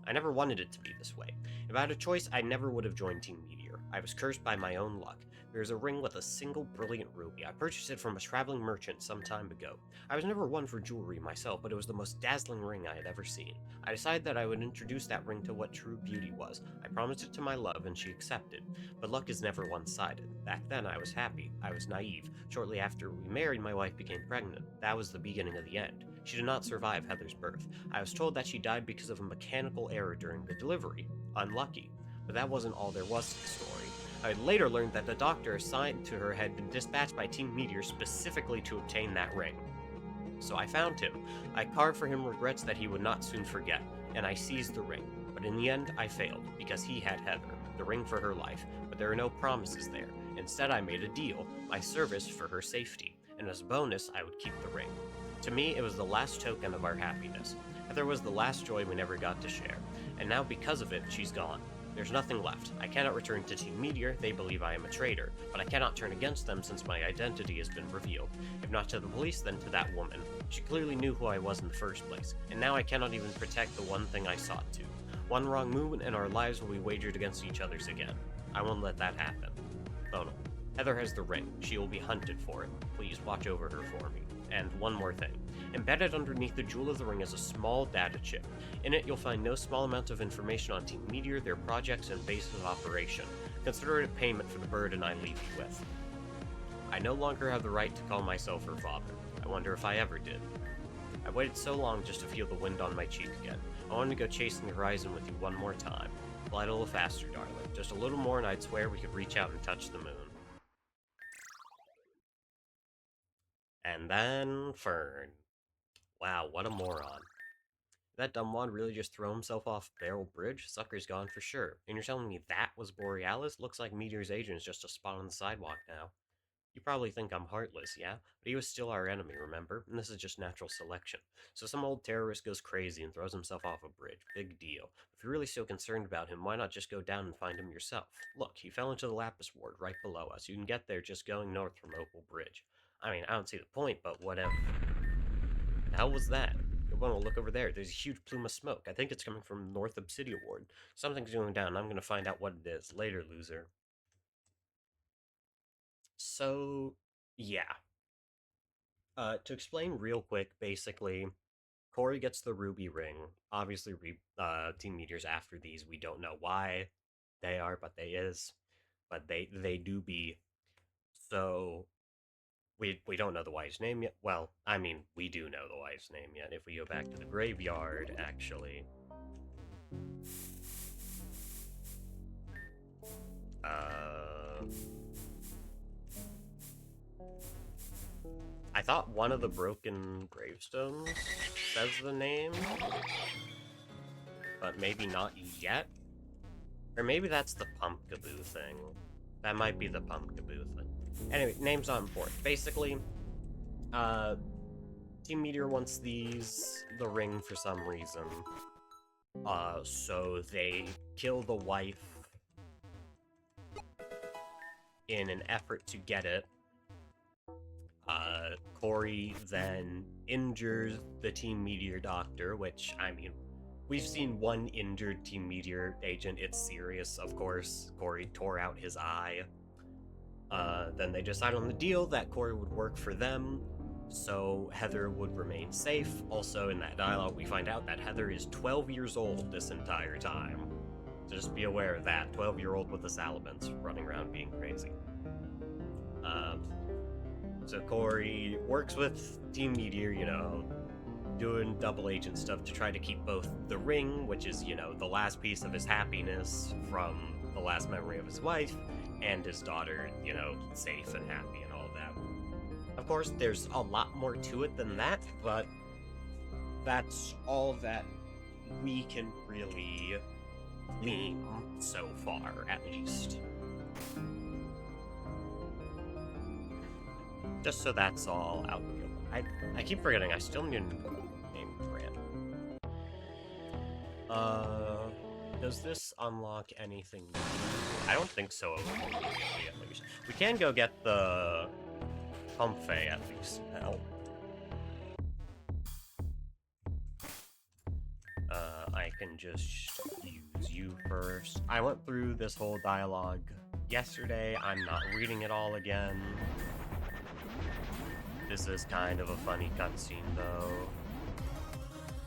I never wanted it to be this way. If I had a choice, I never would have joined Team Meteor. I was cursed by my own luck. There's a ring with a single brilliant ruby. I purchased it from a traveling merchant some time ago. I was never one for jewelry myself, but it was the most dazzling ring I had ever seen. I decided that I would introduce that ring to what true beauty was. I promised it to my love, and she accepted. But luck is never one-sided. Back then, I was happy. I was naive. Shortly after we married, my wife became pregnant. That was the beginning of the end. She did not survive Heather's birth. I was told that she died because of a mechanical error during the delivery. Unlucky. But that wasn't all there was to the story. I later learned that the doctor assigned to her had been dispatched by Team Meteor specifically to obtain that ring. So I found him. I carved for him regrets that he would not soon forget, and I seized the ring. But in the end, I failed, because he had Heather, the ring for her life, but there are no promises there. Instead, I made a deal, my service for her safety, and as a bonus, I would keep the ring. To me, it was the last token of our happiness. Heather was the last joy we never got to share, and now because of it, she's gone. There's nothing left. I cannot return to Team Meteor, they believe I am a traitor, but I cannot turn against them since my identity has been revealed. If not to the police, then to that woman. She clearly knew who I was in the first place, and now I cannot even protect the one thing I sought to. One wrong move and our lives will be wagered against each other's again. I won't let that happen. Oh no. Heather has the ring. She will be hunted for it. Please watch over her for me. And one more thing. Embedded underneath the Jewel of the Ring is a small data chip. In it, you'll find no small amount of information on Team Meteor, their projects, and bases of operation. Consider it a payment for the burden I leave you with. I no longer have the right to call myself her father. I wonder if I ever did. I waited so long just to feel the wind on my cheek again. I wanted to go chasing the horizon with you one more time. Glide a little faster, darling. Just a little more and I'd swear we could reach out and touch the moon. And then Fern. Wow, what a moron. That dumbwad really just throw himself off Barrel Bridge? Sucker's gone for sure. And you're telling me that was Borealis? Looks like Meteor's agent is just a spot on the sidewalk now. You probably think I'm heartless, yeah? But he was still our enemy, remember? And this is just natural selection. So some old terrorist goes crazy and throws himself off a bridge. Big deal. If you're really so concerned about him, why not just go down and find him yourself? Look, he fell into the Lapis Ward right below us. You can get there just going north from Opal Bridge. I mean, I don't see the point, but whatever. The hell was that? Well, look over there. There's a huge plume of smoke. I think it's coming from North Obsidian Ward. Something's going down. I'm going to find out what it is. Later, loser. So, yeah. To explain real quick, basically, Corey gets the ruby ring. Obviously, Team Meteor's after these. We don't know why they are, but they is. But they do be. So, we don't know the wife's name yet. Well, I mean, we do know the wife's name yet. If we go back to the graveyard, actually. I thought one of the broken gravestones says the name, but maybe not yet. Or maybe that's the Pumpkaboo thing. That might be the Pumpkaboo thing. Anyway, name's not important. Basically, Team Meteor wants the ring for some reason. So they kill the wife in an effort to get it. Corey then injures the Team Meteor doctor, which, I mean, we've seen one injured Team Meteor agent. It's serious, of course. Corey tore out his eye. Then they decide on the deal that Corey would work for them, so Heather would remain safe. Also, in that dialogue, we find out that Heather is 12 years old this entire time. So just be aware of that. 12-year-old with a salamence running around being crazy. So Corey works with Team Meteor, you know, doing double agent stuff to try to keep both the ring, which is, you know, the last piece of his happiness from the last memory of his wife, and his daughter, you know, safe and happy and all of that. Of course, there's a lot more to it than that, but that's all that we can really glean so far, at least. Just so that's all out. I keep forgetting, I still need a name brand. Does this unlock anything new? I don't think so immediately, at least. We can go get the Comfey, at least, now. I can just use you first. I went through this whole dialogue yesterday. I'm not reading it all again. This is kind of a funny cutscene, though.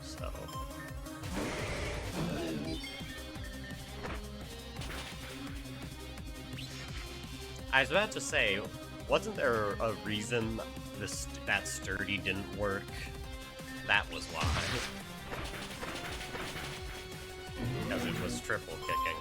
So... I was about to say, wasn't there a reason that sturdy didn't work? That was why. Because it was triple kicking.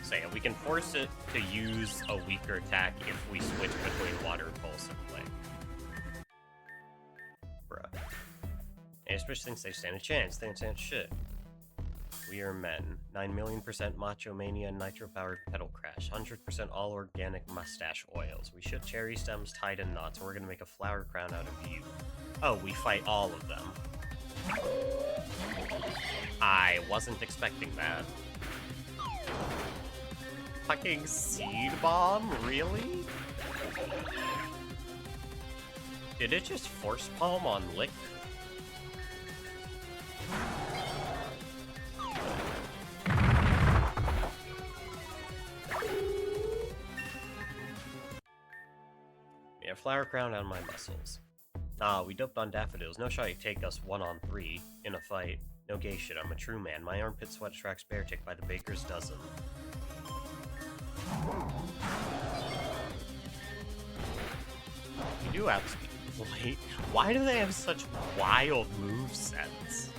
So yeah, we can force it to use a weaker attack if we switch between water, pulse, and flame. Bruh. Especially thinks they stand a chance. They don't stand shit. We are men. 9,000,000% macho mania and nitro-powered pedal crash. 100% all organic mustache oils. We shoot cherry stems tied in knots, and we're gonna make a flower crown out of you. Oh, we fight all of them. I wasn't expecting that. Fucking seed bomb? Really? Did it just force palm on Lick? Yeah, flower crown out of my muscles. Nah, we doped on daffodils. No shot you take us 1-on-3 in a fight. No gay shit, I'm a true man. My armpit sweat tracks bear tick by the baker's dozen. You do have speed. Wait, why do they have such wild movesets?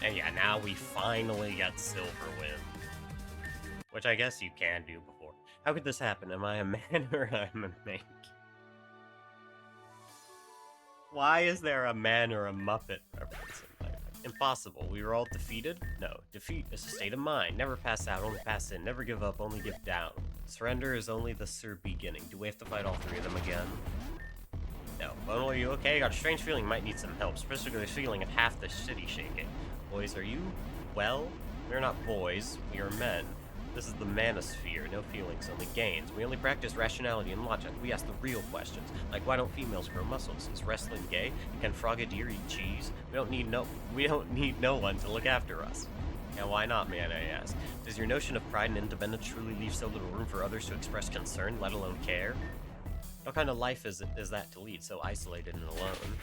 And yeah, now we finally get Silver Wind. Which I guess you can do before. How could this happen? Am I a man or I'm a Mank? Why is there a man or a Muppet reference in life? Impossible. We were all defeated? No. Defeat is a state of mind. Never pass out, only pass in. Never give up, only give down. Surrender is only the beginning. Do we have to fight all three of them again? No. Bono, are you okay? Got a strange feeling you might need some help. Especially the feeling of half the city shaking. Boys, are you well? We're not boys. We are men. This is the manosphere, no feelings, only gains. We only practice rationality and logic. We ask the real questions, like why don't females grow muscles? Is wrestling gay? Can frogadier eat cheese? We don't need no one to look after us. And why not, man, I ask? Does your notion of pride and independence truly leave so little room for others to express concern, let alone care? What kind of life is that to lead, so isolated and alone?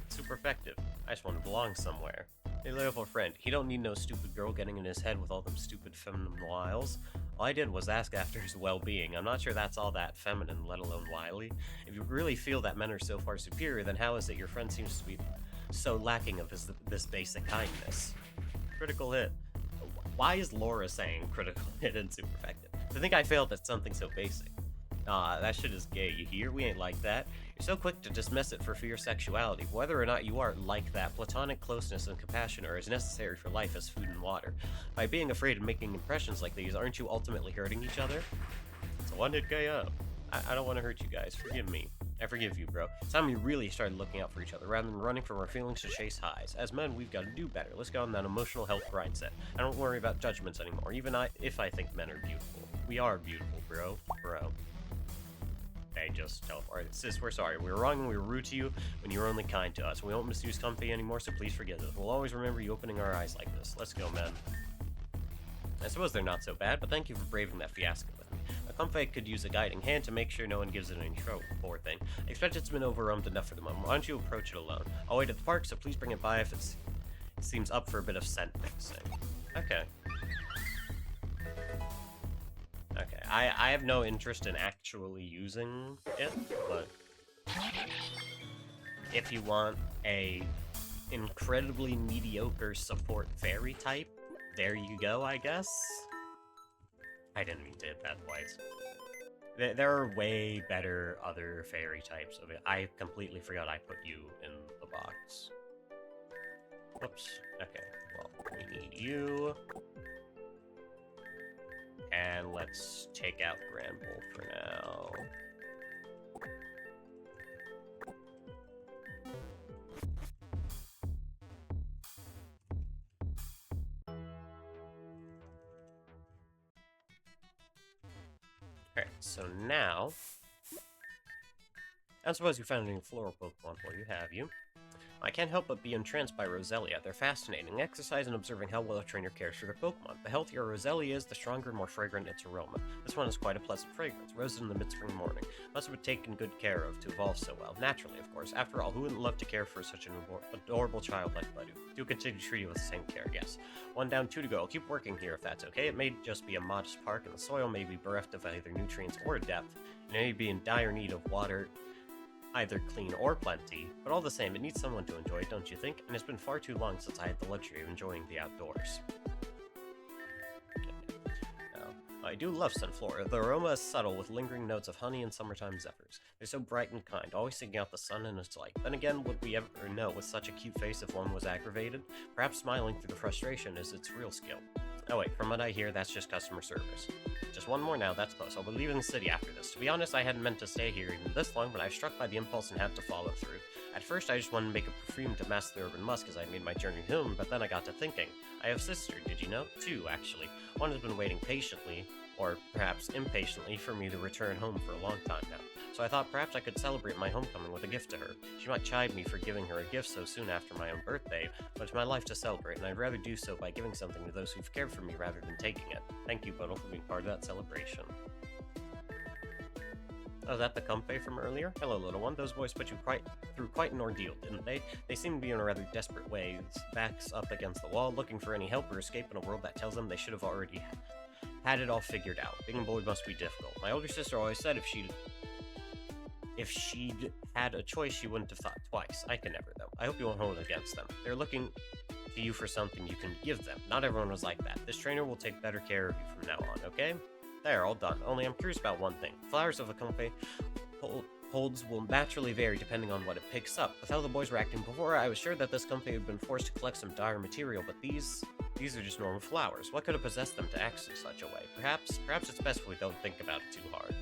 It's super effective. I just want to belong somewhere. Hey, little friend, he don't need no stupid girl getting in his head with all them stupid feminine wiles. All I did was ask after his well-being. I'm not sure that's all that feminine, let alone wily. If you really feel that men are so far superior, then how is it your friend seems to be so lacking of this basic kindness? Critical hit. Why is Laura saying critical hit and super effective? To think I failed at something so basic. Nah, that shit is gay, you hear? We ain't like that. You're so quick to dismiss it for fear sexuality. Whether or not you are like that, platonic closeness and compassion are as necessary for life as food and water. By being afraid of making impressions like these, aren't you ultimately hurting each other? So when did gay up? I don't want to hurt you guys. Forgive me. I forgive you, bro. It's time we really started looking out for each other, rather than running from our feelings to chase highs. As men, we've got to do better. Let's go on that emotional health grind set. I don't worry about judgments anymore, even if I think men are beautiful. We are beautiful, bro. Okay, just teleport. Sis, we're sorry. We were wrong and we were rude to you when you were only kind to us. We won't misuse comfy anymore, so please forgive us. We'll always remember you opening our eyes like this. Let's go, man. I suppose they're not so bad, but thank you for braving that fiasco with me. A comfy could use a guiding hand to make sure no one gives it any trouble, poor thing. I expect it's been overwhelmed enough for the moment. Why don't you approach it alone? I'll wait at the park, so please bring it by if it seems up for a bit of scent fixing. Okay. Okay, I have no interest in actually using it, but if you want a incredibly mediocre support fairy type, there you go, I guess. I didn't mean to hit that twice. There are way better other fairy types of it. I completely forgot I put you in the box. Whoops. Okay, well, we need you. And let's take out Grand Bull for now. Alright, so now... I suppose you found any floral Pokemon for you, have you? I can't help but be entranced by Roselia. They're fascinating. Exercise and observing how well a trainer cares for their Pokemon. The healthier Roselia is, the stronger and more fragrant its aroma. This one has quite a pleasant fragrance, roasted in the mid-spring morning. Must have been taken good care of to evolve so well. Naturally, of course. After all, who wouldn't love to care for such an adorable child like Badu? Do continue to treat you with the same care, yes. 1 down, 2 to go. I'll keep working here if that's okay. It may just be a modest park, and the soil may be bereft of either nutrients or depth. It may be in dire need of water, either clean or plenty, but all the same, it needs someone to enjoy, don't you think? And it's been far too long since I had the luxury of enjoying the outdoors. Now, I do love Sunflora. The aroma is subtle, with lingering notes of honey and summertime zephyrs. They're so bright and kind, always seeking out the sun and its light. Then again, would we ever know with such a cute face if one was aggravated? Perhaps smiling through the frustration is its real skill. Oh wait, from what I hear, that's just customer service. Just one more now, that's close. I'll be leaving the city after this. To be honest, I hadn't meant to stay here even this long, but I was struck by the impulse and had to follow through. At first, I just wanted to make a perfume to mask the urban musk as I made my journey home, but then I got to thinking. I have a sister, did you know? 2, actually. One has been waiting patiently, or perhaps impatiently, for me to return home for a long time now. So I thought perhaps I could celebrate my homecoming with a gift to her. She might chide me for giving her a gift so soon after my own birthday, but it's my life to celebrate, and I'd rather do so by giving something to those who've cared for me rather than taking it. Thank you, Buddle, for being part of that celebration. Oh, is that the Comfey from earlier? Hello, little one. Those boys put you through quite an ordeal, didn't they? They seem to be in a rather desperate way, backs up against the wall, looking for any help or escape in a world that tells them they should have already had it all figured out. Being a boy must be difficult. My older sister always said if she'd had a choice, she wouldn't have thought twice. I can never, though. I hope you won't hold it against them. They're looking to you for something you can give them. Not everyone was like that. This trainer will take better care of you from now on, okay? There, all done. Only I'm curious about one thing. Flowers of a Comfey holds will naturally vary depending on what it picks up. With how the boys were acting before, I was sure that this Comfey had been forced to collect some dire material, but these are just normal flowers. What could have possessed them to act in such a way? Perhaps it's best if we don't think about it too hard.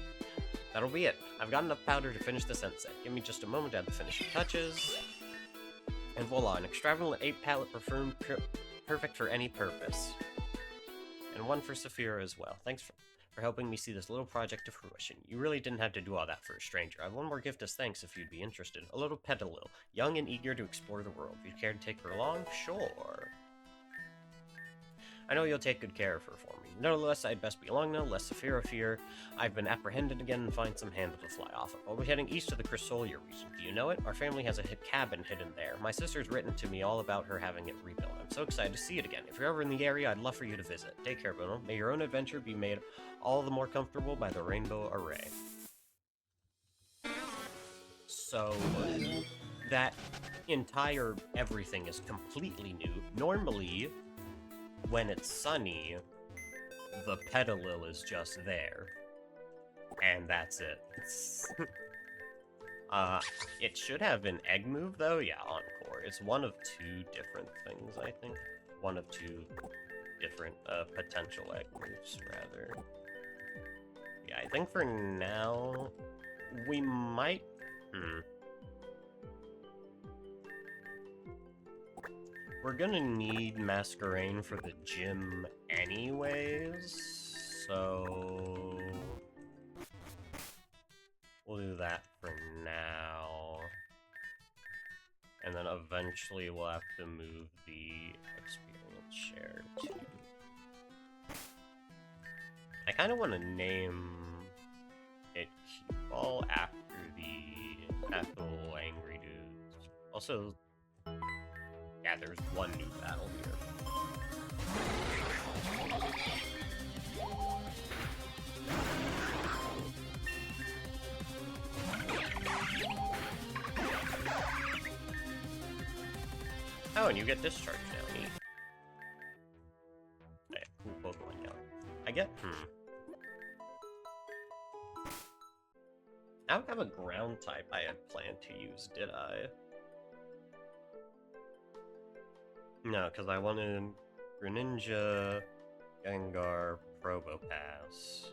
That'll be it. I've got enough powder to finish the sensei. Give me just a moment to add the finishing touches. And voila, an extravagant 8-palette perfume perfect for any purpose. And one for Saphira as well. Thanks for helping me see this little project to fruition. You really didn't have to do all that for a stranger. I have one more gift as thanks if you'd be interested. A little Petalil, young and eager to explore the world. If you care to take her along, sure. I know you'll take good care of her for me. Nevertheless, I'd best be along now, lest Saphira fear I've been apprehended again and find some handle to fly off of. I'll be heading east to the Crystalia region. Do you know it? Our family has a cabin hidden there. My sister's written to me all about her having it rebuilt. I'm so excited to see it again. If you're ever in the area, I'd love for you to visit. Take care, Bruno. May your own adventure be made all the more comfortable by the Rainbow Array. So, that entire everything is completely new. Normally, when it's sunny, the Petalil is just there. And that's it. It should have an egg move, though. Yeah, Encore. It's one of 2 different things, I think. One of 2 different, potential egg moves, rather. Yeah, I think for now, we might... We're gonna need Masquerain for the gym anyways, so... we'll do that for now. And then eventually we'll have to move the experience share to I kind of want to name it Keyball after the little angry dudes. Also, yeah, there's one new battle here. Oh, and you get discharged now. Neat. Okay, cool Pokemon now. I get, I don't have a ground type I had planned to use, did I? No, because I wanted Greninja, Gengar, Probopass.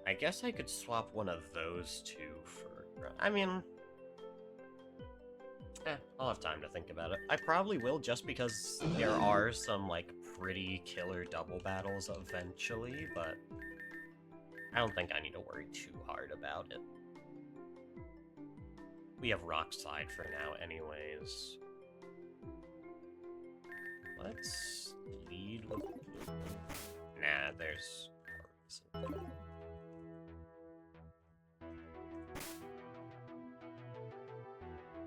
I guess I could swap one of those two for... I mean... I'll have time to think about it. I probably will, just because there are some, like, pretty killer double battles eventually, but... I don't think I need to worry too hard about it. We have Rock Slide for now anyways. Let's lead with... Nah, there's...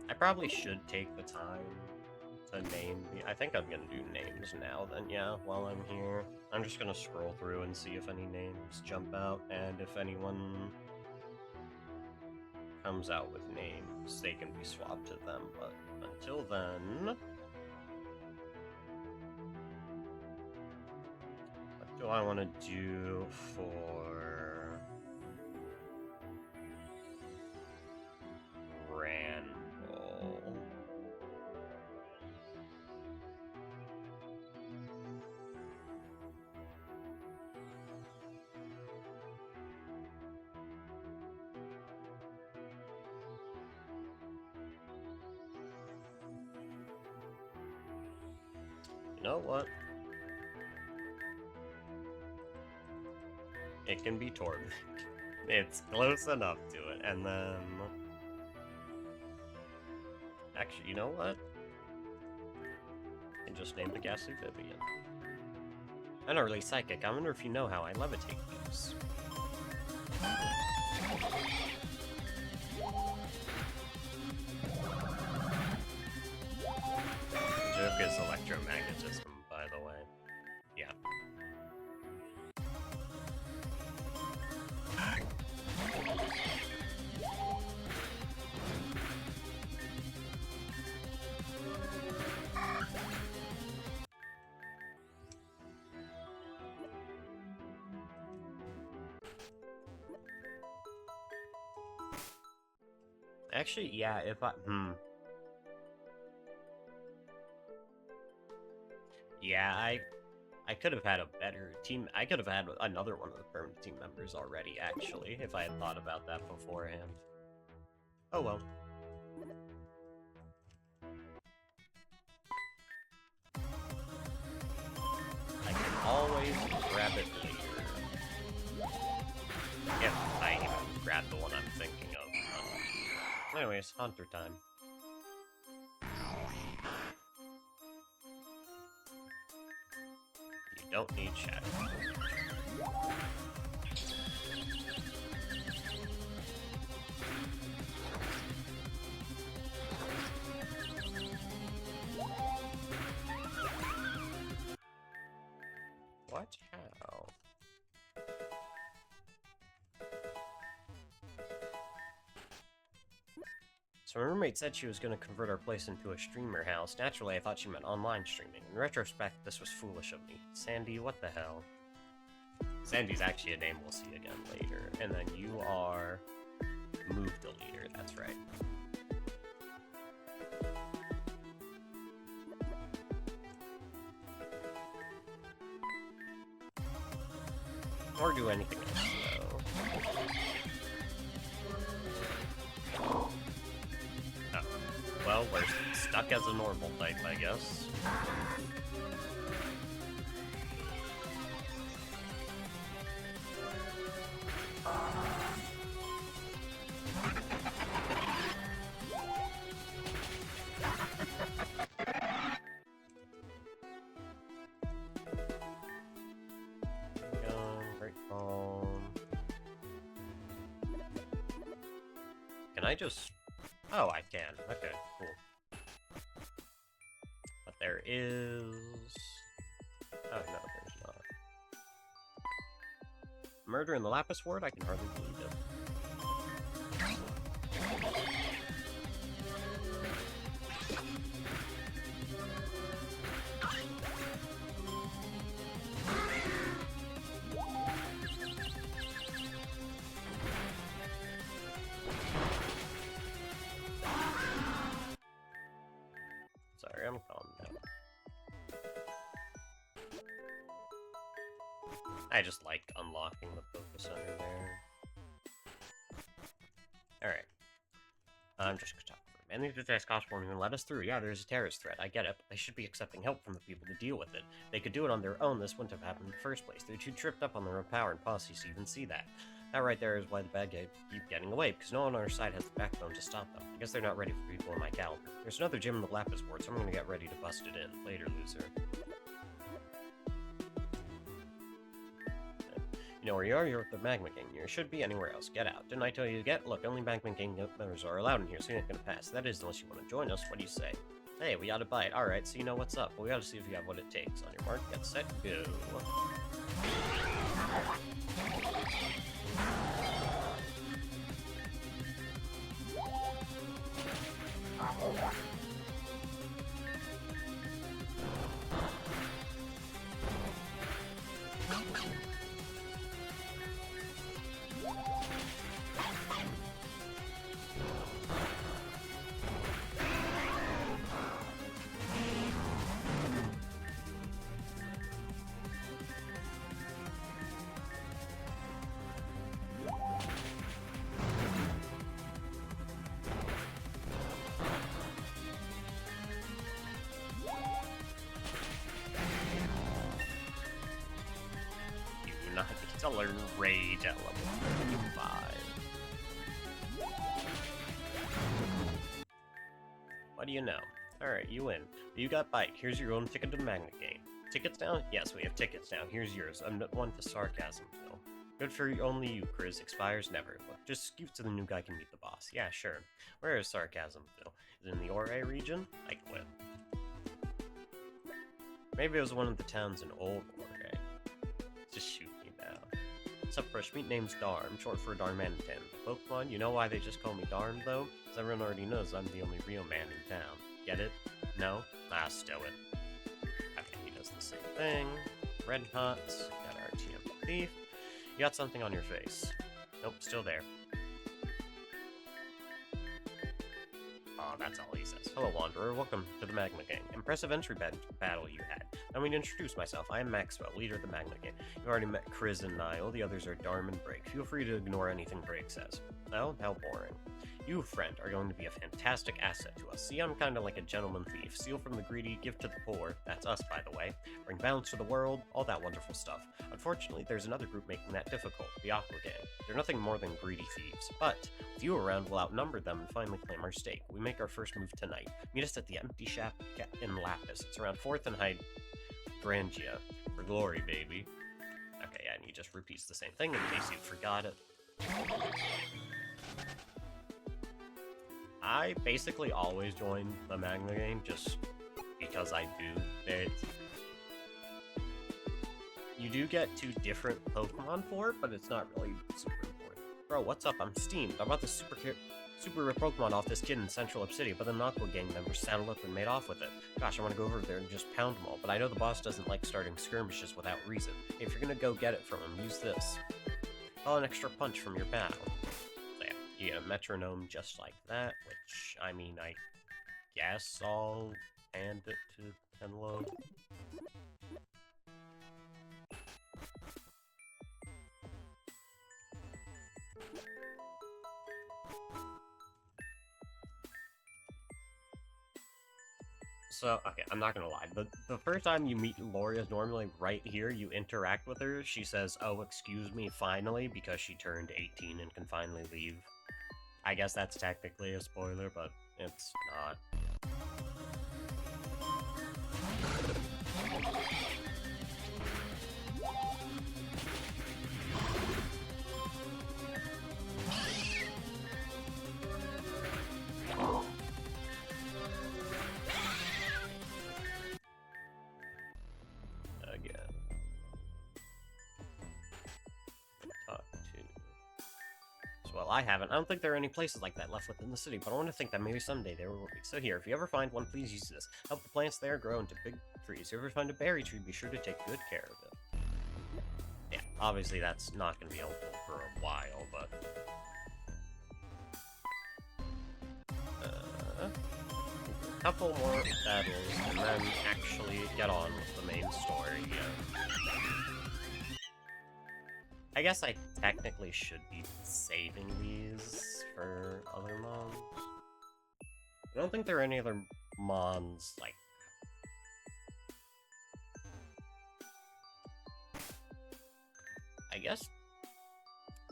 I probably should take the time to name the... I think I'm gonna do names now then, yeah, while I'm here. I'm just gonna scroll through and see if any names jump out, and if anyone comes out with names, they can be swapped to them, but until then... What do I want to do for... Randall? You know what? It can be Torvik. It's close enough to it, and then... Actually, you know what? I can just name the Ghastly Vivian. I'm not really psychic. I wonder if you know how I levitate these. Joke is electromagnetism, by the way. Yeah. Actually, yeah, if I... Yeah, I could have had a better team... I could have had another one of the permanent team members already, actually, if I had thought about that beforehand. Oh well. I can always grab it later. If I even grab the one I'm thinking of. Anyways, Hunter time. You don't need Shadow. What? How? So my roommate said she was going to convert our place into a streamer house. Naturally, I thought she meant online streaming. In retrospect, this was foolish of me. Sandy, what the hell? Sandy's actually a name we'll see again later. And then you are... Move Deleter, that's right. Or do anything else, though. Oh. Well, we're stuck as a normal type, I guess. Can I just... Oh, I can. Okay, cool. But there is... Oh, no, there's not. Murder in the Lapis Ward? I can hardly believe it. Sorry, I'm calm now. I just like unlocking the focus center there. Alright. I'm just gonna talk for a minute. The task cost won't even let us through. Yeah, there's a terrorist threat. I get it, but they should be accepting help from the people to deal with it. If they could do it on their own, this wouldn't have happened in the first place. They're too tripped up on their own power and policies to even see that. That right there is why the bad guys keep getting away, because no one on our side has the backbone to stop them. I guess they're not ready for people in my caliber. There's another gym in the Lapis Ward, so I'm gonna get ready to bust it in. Later, loser. You know where you are? You're at the Magma King. You should be anywhere else. Get out. Didn't I tell you to get? Look, only Magma King members are allowed in here, so you're not gonna pass. That is, unless you want to join us. What do you say? Hey, we got a bite. Alright, so you know what's up. Well, we gotta see if you have what it takes. On your mark, get set, go. Not get to learn Rage at level 35. What do you know? Alright, you win. You got Bite. Here's your own ticket to Magna Game. Tickets now? Yes, we have tickets now. Here's yours. I'm not one to sarcasm, Phil. Good for only you, Chris. Expires never. Look, just scoot so the new guy can meet the boss. Yeah, sure. Where is sarcasm, Phil? Is it in the Ore region? I quit. Maybe it was one of the towns in Old Ore. Just shoot me now. What's up, Fresh Meat? Name's Darm, short for Darmanitan. Pokemon, you know why they just call me Darm, though? Because everyone already knows I'm the only real man in town. Get it? No? Ah, stow it. Okay, he does the same thing. Red Hots, got RTM Thief. You got something on your face. Nope, still there. Oh, that's all he says. Hello, Wanderer. Welcome to the Magma Gang. Impressive entry battle you had. Let me introduce myself. I am Maxwell, leader of the Magma Gang. You already met Chris and Niall. The others are Darm and Break. Feel free to ignore anything Break says. Oh, how boring. You, friend, are going to be a fantastic asset to us. See, I'm kind of like a gentleman thief. Steal from the greedy, give to the poor. That's us, by the way. Bring balance to the world, all that wonderful stuff. Unfortunately, there's another group making that difficult, the Aqua Gang. They're nothing more than greedy thieves. But, with you around, we'll outnumber them and finally claim our stake. We make our first move tonight. Meet us at the empty shack in Lapis. It's around 4th and Hydrangea. For glory, baby. Okay, yeah, and he just repeats the same thing in case you forgot it. I basically always join the Magma Game just because I do. You do get 2 different Pokemon for it, but it's not really super important. Bro, what's up? I'm steamed. I bought the super rare Pokemon off this kid in Central City, but then the Aqua Gang members saddled up and made off with it. Gosh, I want to go over there and just pound them all, but I know the boss doesn't like starting skirmishes without reason. If you're gonna go get it from him, use this. Call an extra punch from your battle. So yeah, you get a metronome just like that, which, I mean, I guess I'll hand it to Tenlo. So, okay, I'm not gonna lie. The first time you meet Loria's normally right here, you interact with her, she says, oh, excuse me, finally, because she turned 18 and can finally leave. I guess that's technically a spoiler, but it's not. Well, I haven't. I don't think there are any places like that left within the city, but I want to think that maybe someday there will be. So here, if you ever find one, please use this. Help the plants there grow into big trees. If you ever find a berry tree, be sure to take good care of it. Yeah, obviously that's not going to be helpful for a while, but... a couple more battles, and then actually get on with the main story. I guess I technically should be saving these for other mons. I don't think there are any other mons, like... I guess...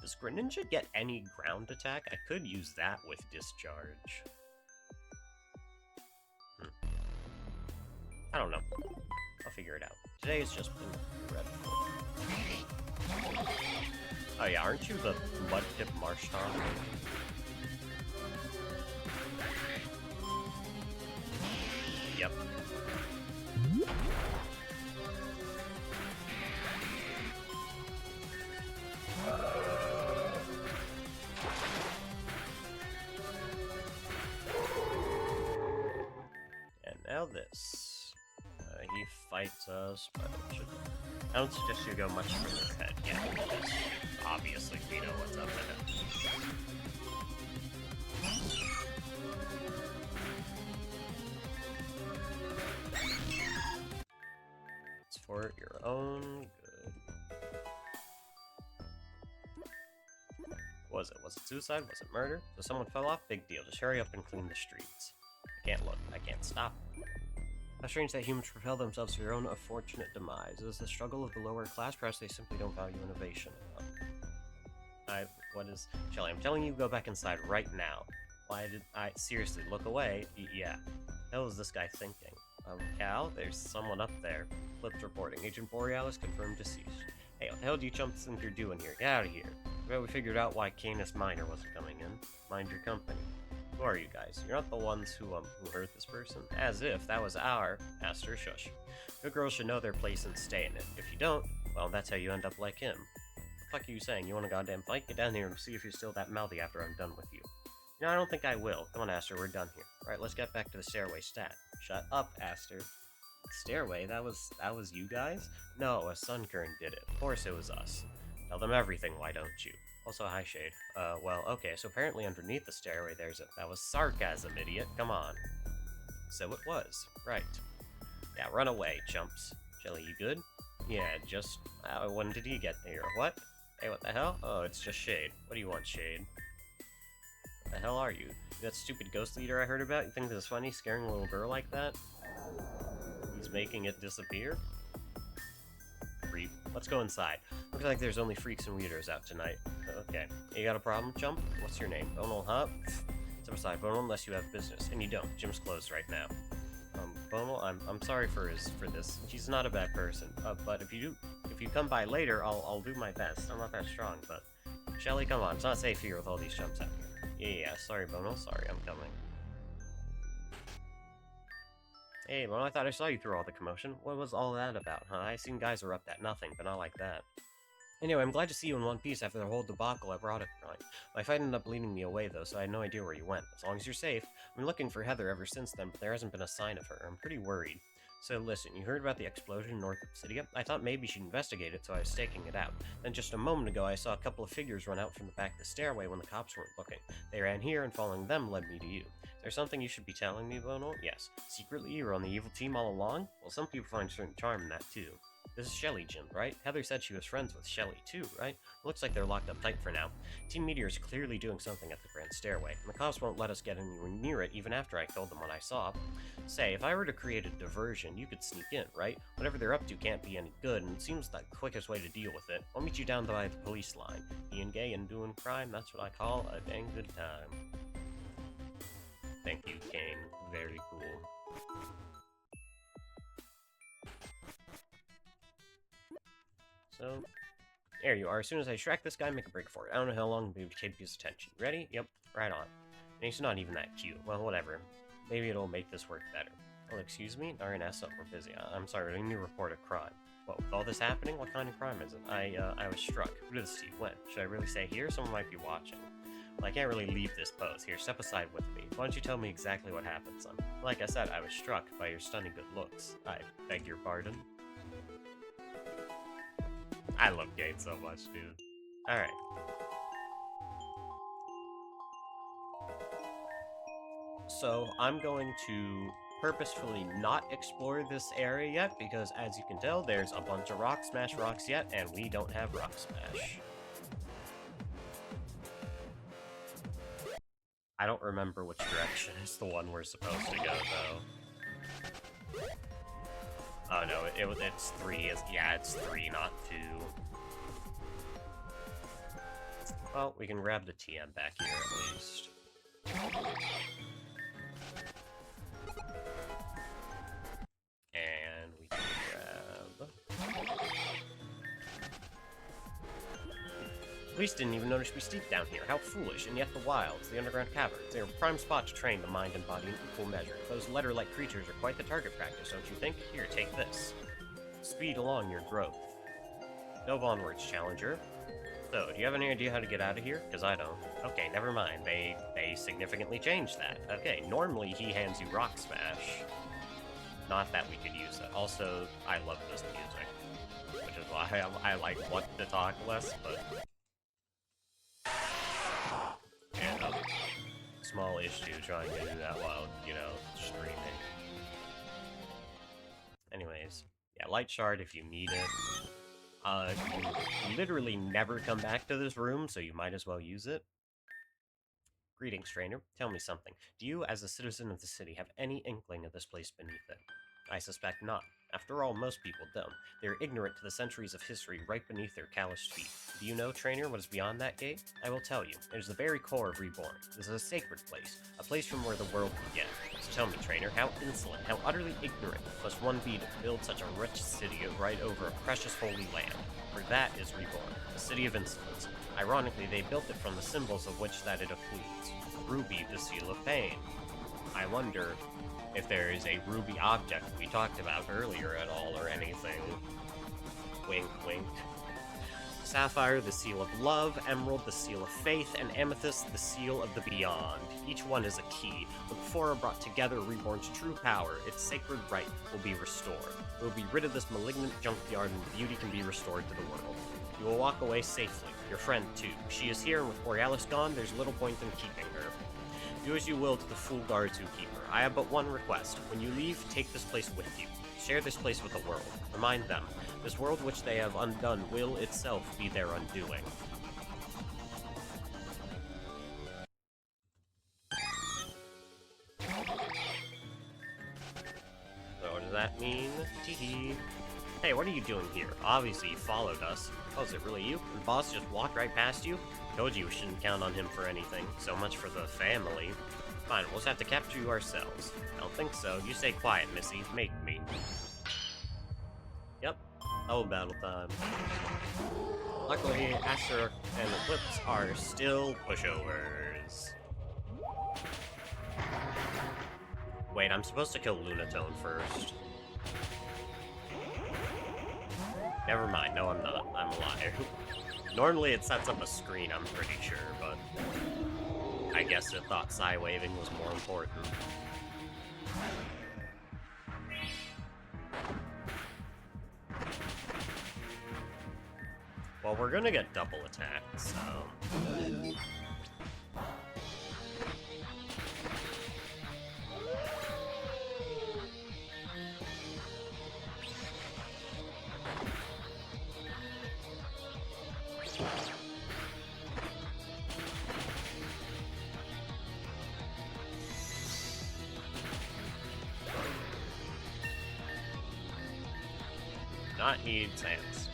Does Greninja get any ground attack? I could use that with Discharge. I don't know. I'll figure it out. Today has just been dreadful. Oh yeah, aren't you the Mudtip Marsh Tom? Yep. And now this. He fights us, but it should... I don't suggest you go much further ahead yet, because obviously we know what's up ahead. It's for your own good. Was it? Was it suicide? Was it murder? So someone fell off? Big deal. Just hurry up and clean the streets. I can't look. I can't stop. How strange that humans propel themselves to their own unfortunate demise. Is the struggle of the lower class? Perhaps they simply don't value innovation enough. What is... Shelly, I'm telling you, go back inside right now. Why did I... Seriously, look away? Yeah. What the hell is this guy thinking? Cal, there's someone up there. Flipped reporting. Agent Borealis confirmed deceased. Hey, what the hell do you chumps think you're doing here? Get out of here. I bet we figured out why Canis Minor wasn't coming in. Mind your company. Who are you guys? You're not the ones who hurt this person? As if that was our Aster. Shush. Good girls should know their place and stay in it. If you don't, well, that's how you end up like him. What the fuck are you saying? You want a goddamn fight? Get down here and see if you're still that mouthy after I'm done with you. No, I don't think I will. Come on, Aster, we're done here. Alright, let's get back to the stairway stat. Shut up, Aster. Stairway? That was you guys? No, a Sunkern did it. Of course it was us. Tell them everything, why don't you? Also, hi, Shade. Well, okay, so apparently underneath the stairway there's a... That was sarcasm, idiot. Come on. So it was. Right. Yeah, run away, chumps. Shelly, you good? Yeah, just... when did he get here? What? Hey, what the hell? Oh, it's just Shade. What do you want, Shade? What the hell are you? That stupid ghost leader I heard about? You think this is funny, scaring a little girl like that? He's making it disappear? Creep. Let's go inside. Looks like there's only freaks and weirdos out tonight. Okay. You got a problem, chump? What's your name? Bonal, huh? Step aside, Bonal, unless you have business. And you don't. Gym's closed right now. Bonal, I'm sorry for this. She's not a bad person. But if you come by later, I'll do my best. I'm not that strong, but... Shelly, come on. It's not safe here with all these chumps out here. Yeah, sorry, Bonal. Sorry, I'm coming. Hey, Bonal, I thought I saw you through all the commotion. What was all that about, huh? I assume guys were up at nothing, but not like that. Anyway, I'm glad to see you in one piece after the whole debacle I brought it tonight. My fight ended up leading me away, though, so I had no idea where you went. As long as you're safe. I've been looking for Heather ever since then, but there hasn't been a sign of her. I'm pretty worried. So listen, you heard about the explosion north of Obsidia? I thought maybe she'd investigate it, so I was staking it out. Then just a moment ago, I saw a couple of figures run out from the back of the stairway when the cops weren't looking. They ran here, and following them led me to you. Is there something you should be telling me, Bonal? Yes. Secretly, you were on the evil team all along? Well, some people find certain charm in that, too. This is Shelly, Jim, right? Heather said she was friends with Shelly, too, right? Looks like they're locked up tight for now. Team Meteor is clearly doing something at the Grand Stairway, and the cops won't let us get anywhere near it even after I told them what I saw. Say, if I were to create a diversion, you could sneak in, right? Whatever they're up to can't be any good, and it seems the quickest way to deal with it. I'll meet you down by the police line. Being gay and doing crime, that's what I call a dang good time. Thank you, Kane. Very cool. So, there you are. As soon as I track this guy, make a break for it. I don't know how long it would take his attention. Ready? Yep, right on. And he's not even that cute. Well, whatever. Maybe it'll make this work better. Oh, excuse me? Darn, S up. We're busy. I'm sorry, I need to report a crime. What, with all this happening? What kind of crime is it? I was struck. Who did this to you? When? Should I really say here? Someone might be watching. Well, I can't really leave this pose. Here, step aside with me. Why don't you tell me exactly what happened, son? Like I said, I was struck by your stunning good looks. I beg your pardon? I love Gate so much, dude. Alright. So, I'm going to purposefully not explore this area yet, because as you can tell, there's a bunch of Rock Smash rocks yet, and we don't have Rock Smash. I don't remember which direction is the one we're supposed to go, though. Oh no, it's 3. Yeah, it's 3, not 2. Well, we can grab the TM back here at least. And we can grab... Police didn't even notice we steeped down here. How foolish. And yet the wilds, the underground caverns, they are a prime spot to train the mind and body in equal measure. Those letter-like creatures are quite the target practice, don't you think? Here, take this. Speed along your growth. Delve onwards, challenger. So, do you have any idea how to get out of here? Because I don't. Okay, never mind. They significantly changed that. Okay, normally he hands you Rock Smash. Not that we could use that. Also, I love this music. Which is why I like want to talk less, but... And small issue trying to do that while, you know, streaming. Anyways, yeah, Light Shard if you need it. You literally never come back to this room, so you might as well use it. Greetings, stranger. Tell me something. Do you, as a citizen of the city, have any inkling of this place beneath it? I suspect not. After all, most people don't. They are ignorant to the centuries of history right beneath their calloused feet. Do you know, trainer, what is beyond that gate? I will tell you. It is the very core of Reborn. This is a sacred place, a place from where the world began. So tell me, trainer, how insolent, how utterly ignorant must one be to build such a rich city right over a precious holy land? For that is Reborn, the city of insolence. Ironically, they built it from the symbols of which that it includes. Ruby, the seal of pain. I wonder if there is a ruby object we talked about earlier at all or anything. Wink, wink. Sapphire, the seal of love, emerald, the seal of faith, and amethyst, the seal of the beyond. Each one is a key, but before are brought together, Reborn's true power, its sacred right, will be restored. We will be rid of this malignant junkyard and beauty can be restored to the world. You will walk away safely. Your friend, too. She is here, and with Borealis gone, there's little point in keeping her. Do as you will to the fool guards who keep her. I have but one request. When you leave, take this place with you. Share this place with the world. Remind them, this world which they have undone will itself be their undoing. So what does that mean? Teehee. Hey, what are you doing here? Obviously you followed us. Oh, is it really you? And the boss just walked right past you? Told you we shouldn't count on him for anything. So much for the family. Fine, we'll just have to capture you ourselves. I don't think so. You stay quiet, Missy. Make me. Yep. Oh, battle time. Luckily, Aster and Eclipse are still pushovers. Wait, I'm supposed to kill Lunatone first. Never mind. No, I'm not. I'm a liar. Normally it sets up a screen, I'm pretty sure, but I guess it thought Psy-waving was more important. Well, we're gonna get double attacks, so... Not need Sans.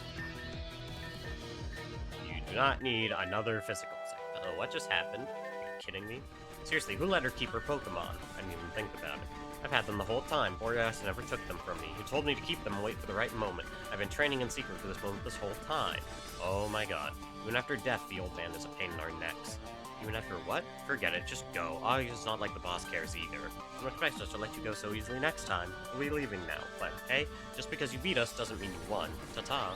You do not need another physical set. Oh, what just happened? Are you kidding me? Seriously, who let her keep her Pokemon? I didn't even think about it. I've had them the whole time. Boreas never took them from me. He told me to keep them and wait for the right moment. I've been training in secret for this moment this whole time. Oh my god. Even after death, the old man is a pain in our necks. Even after what? Forget it, just go. Obviously, it's not like the boss cares either. Don't expect us to let you go so easily next time. We'll be leaving now, but hey, just because you beat us doesn't mean you won. Ta-ta.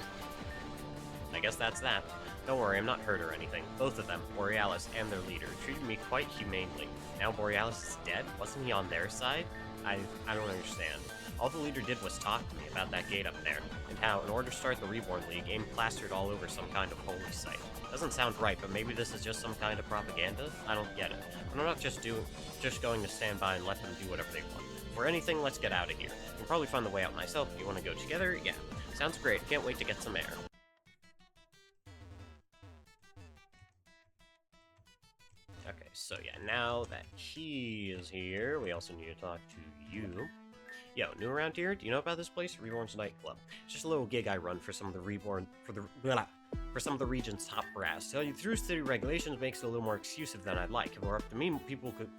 I guess that's that. Don't worry, I'm not hurt or anything. Both of them, Borealis and their leader, treated me quite humanely. Now Borealis is dead? Wasn't he on their side? I don't understand. All the leader did was talk to me about that gate up there, and how, in order to start the Reborn League, aim plastered all over some kind of holy site. Doesn't sound right, but maybe this is just some kind of propaganda? I don't get it. But I'm not just going to stand by and let them do whatever they want. For anything, let's get out of here. I can probably find the way out myself. You want to go together? Yeah. Sounds great. Can't wait to get some air. Okay, so yeah, now that he is here, we also need to talk to you. Yo, new around here? Do you know about this place? Reborn's nightclub. It's just a little gig I run for some of the for some of the region's top brass. Tell you through city regulations makes it a little more exclusive than I'd like. If it were up to me, people could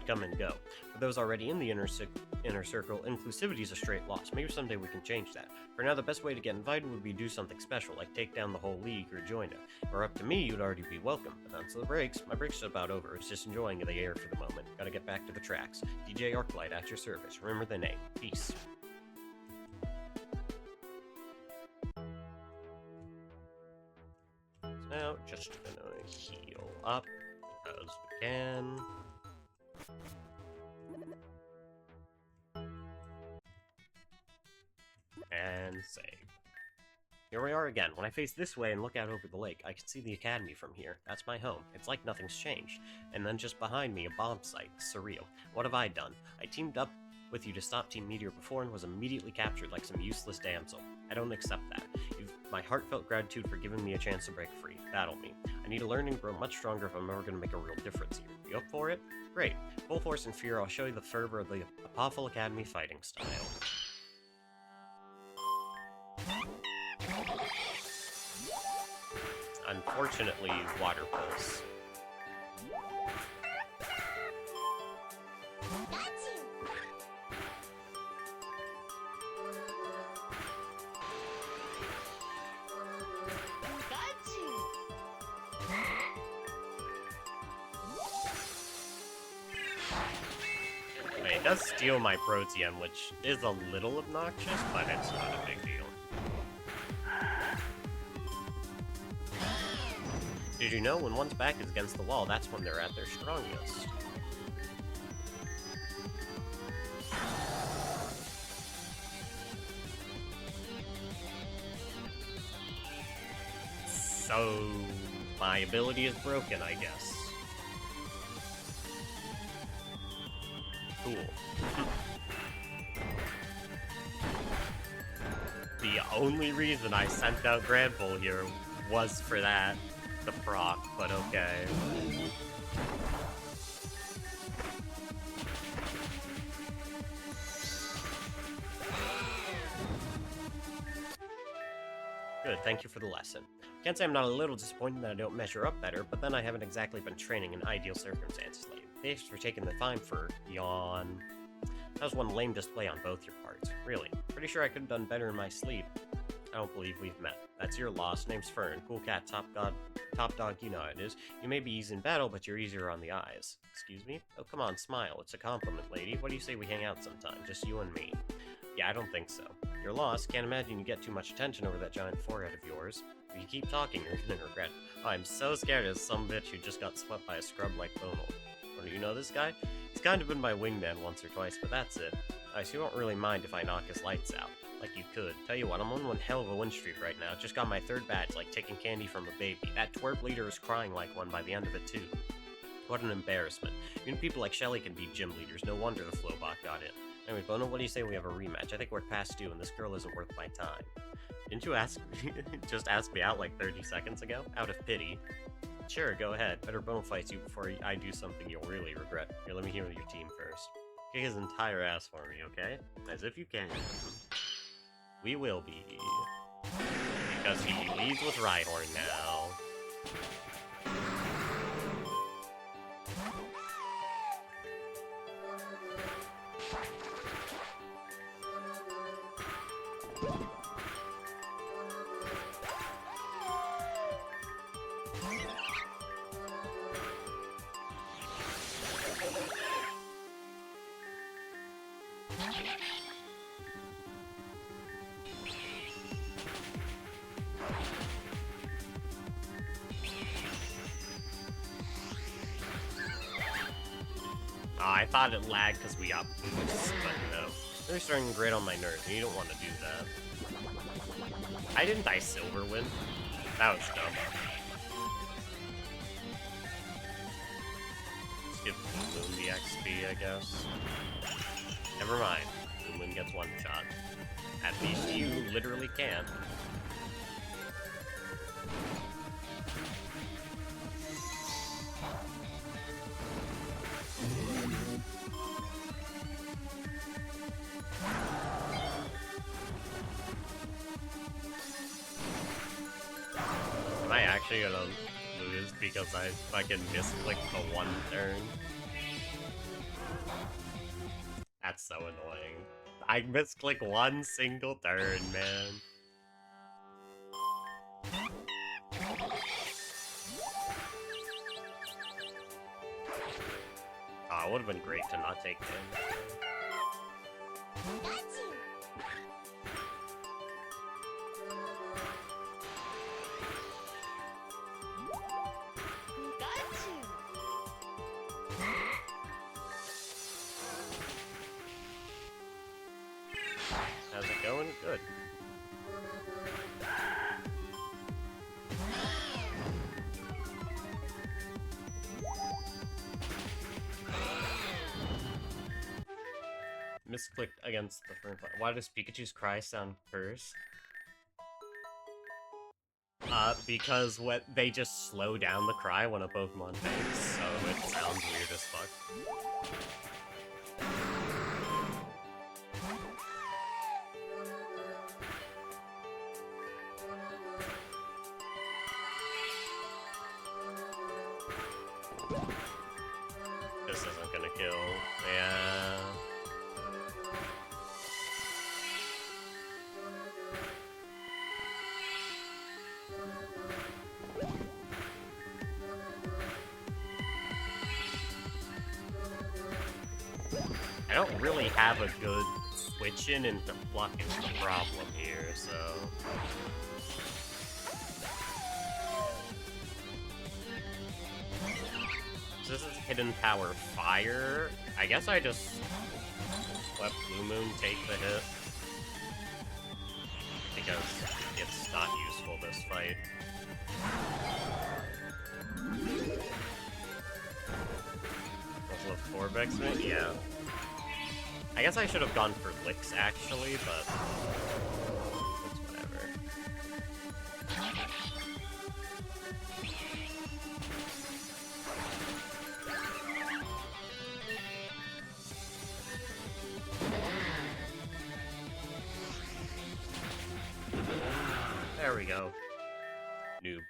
come and go. For those already in the inner circle, inclusivity is a straight loss. Maybe someday we can change that. For now, the best way to get invited would be do something special, like take down the whole league or join it. If it were up to me, you'd already be welcome. But until the breaks, my break's about over. It's just enjoying the air for the moment. Gotta get back to the tracks. DJ Arclight at your service. Remember the name. Peace. So now, just gonna heal up, because we can. And save. Here we are again. When I face this way and look out over the lake, I can see the academy from here. That's my home. It's like nothing's changed. And then just behind me, a bomb site. Surreal. What have I done? I teamed up with you to stop Team Meteor before and was immediately captured like some useless damsel. I don't accept that. You've my heartfelt gratitude for giving me a chance to break free. Battle me. I need to learn and grow much stronger if I'm ever going to make a real difference here. You up for it? Great. Full force and fear, I'll show you the fervor of the Apophel Academy fighting style. Unfortunately, water pulse. It does steal my Protean, which is a little obnoxious, but it's not a big deal. Did you know when one's back is against the wall, that's when they're at their strongest? So, my ability is broken, I guess. Cool. The only reason I sent out Granville here was for that. The proc, but okay. Good, thank you for the lesson. Can't say I'm not a little disappointed that I don't measure up better, but then I haven't exactly been training in ideal circumstances lately. Thanks for taking the time for yawn. That was one lame display on both your parts. Really. Pretty sure I could have done better in my sleep. I don't believe we've met. That's your loss. Name's Fern. Cool cat, top dog, you know how it is. You may be easy in battle, but you're easier on the eyes. Excuse me? Oh, come on, smile. It's a compliment, lady. What do you say we hang out sometime? Just you and me. Yeah, I don't think so. You're lost. Can't imagine you get too much attention over that giant forehead of yours. If you keep talking, you're gonna regret it. Oh, I'm so scared of some bitch who just got swept by a scrub like Bonal. Or do you know this guy? He's kind of been my wingman once or twice, but that's it. So you won't really mind if I knock his lights out. Like you could. Tell you what, I'm on one hell of a win streak right now. Just got my third badge, like taking candy from a baby. That twerp leader is crying like one by the end of it, too. What an embarrassment. Even people like Shelly can be gym leaders. No wonder the Flowbot got in. Anyway, Bono, what do you say we have a rematch? I think we're past due, and this girl isn't worth my time. Didn't you just ask me out like 30 seconds ago? Out of pity. Sure, go ahead. Better Bono fights you before I do something you'll really regret. Here, let me hear your team first. Kick his entire ass for me, okay? As if you can. We will be. Because he leads with Rhyhorn now. I thought it lagged because we got boosts, but no. They're starting to grate on my nerves, and you don't want to do that. I didn't die Silverwind. That was dumb. Let's give Moon the XP, I guess. Never mind. Moon gets one shot. At least you literally can. Am I actually gonna lose because I fucking misclicked the one turn? That's so annoying. I misclick one single turn, man. Oh, it would have been great to not take him. How's it going? Good. Misclicked against the first. Why does Pikachu's cry sound cursed? Because they just slow down the cry when a Pokemon faints, so it sounds weird as fuck. This isn't gonna kill. Yeah. I don't really have a good switch-in into blocking problem here, so... So this is Hidden Power Fire. I guess I just let Blue Moon take the hit. Because it's not useful this fight. With Corvex, yeah. I guess I should have gone for Licks actually, but it's whatever. There we go. Noob.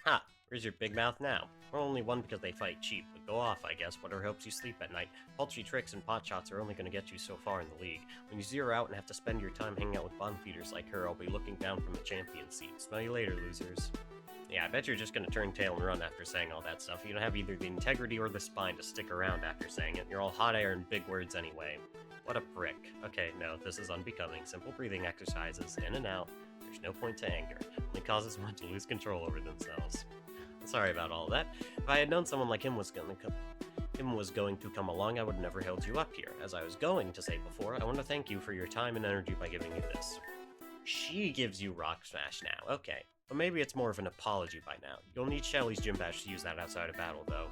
Ha! Where's your big mouth now? We're only one because they fight cheap, but go off, I guess. Whatever helps you sleep at night. Paltry tricks and pot shots are only going to get you so far in the league. When you zero out and have to spend your time hanging out with bottom feeders like her, I'll be looking down from the champion seat. Smell you later, losers. Yeah, I bet you're just going to turn tail and run after saying all that stuff. You don't have either the integrity or the spine to stick around after saying it. You're all hot air and big words anyway. What a prick. Okay, no, this is unbecoming. Simple breathing exercises, in and out. There's no point to anger. It only causes one to lose control over themselves. Sorry about all that. If I had known someone like him was going to come along, I would have never held you up here. As I was going to say before, I want to thank you for your time and energy by giving you this. She gives you Rock Smash now. Okay. But maybe it's more of an apology by now. You'll need Shelly's gym badge to use that outside of battle, though.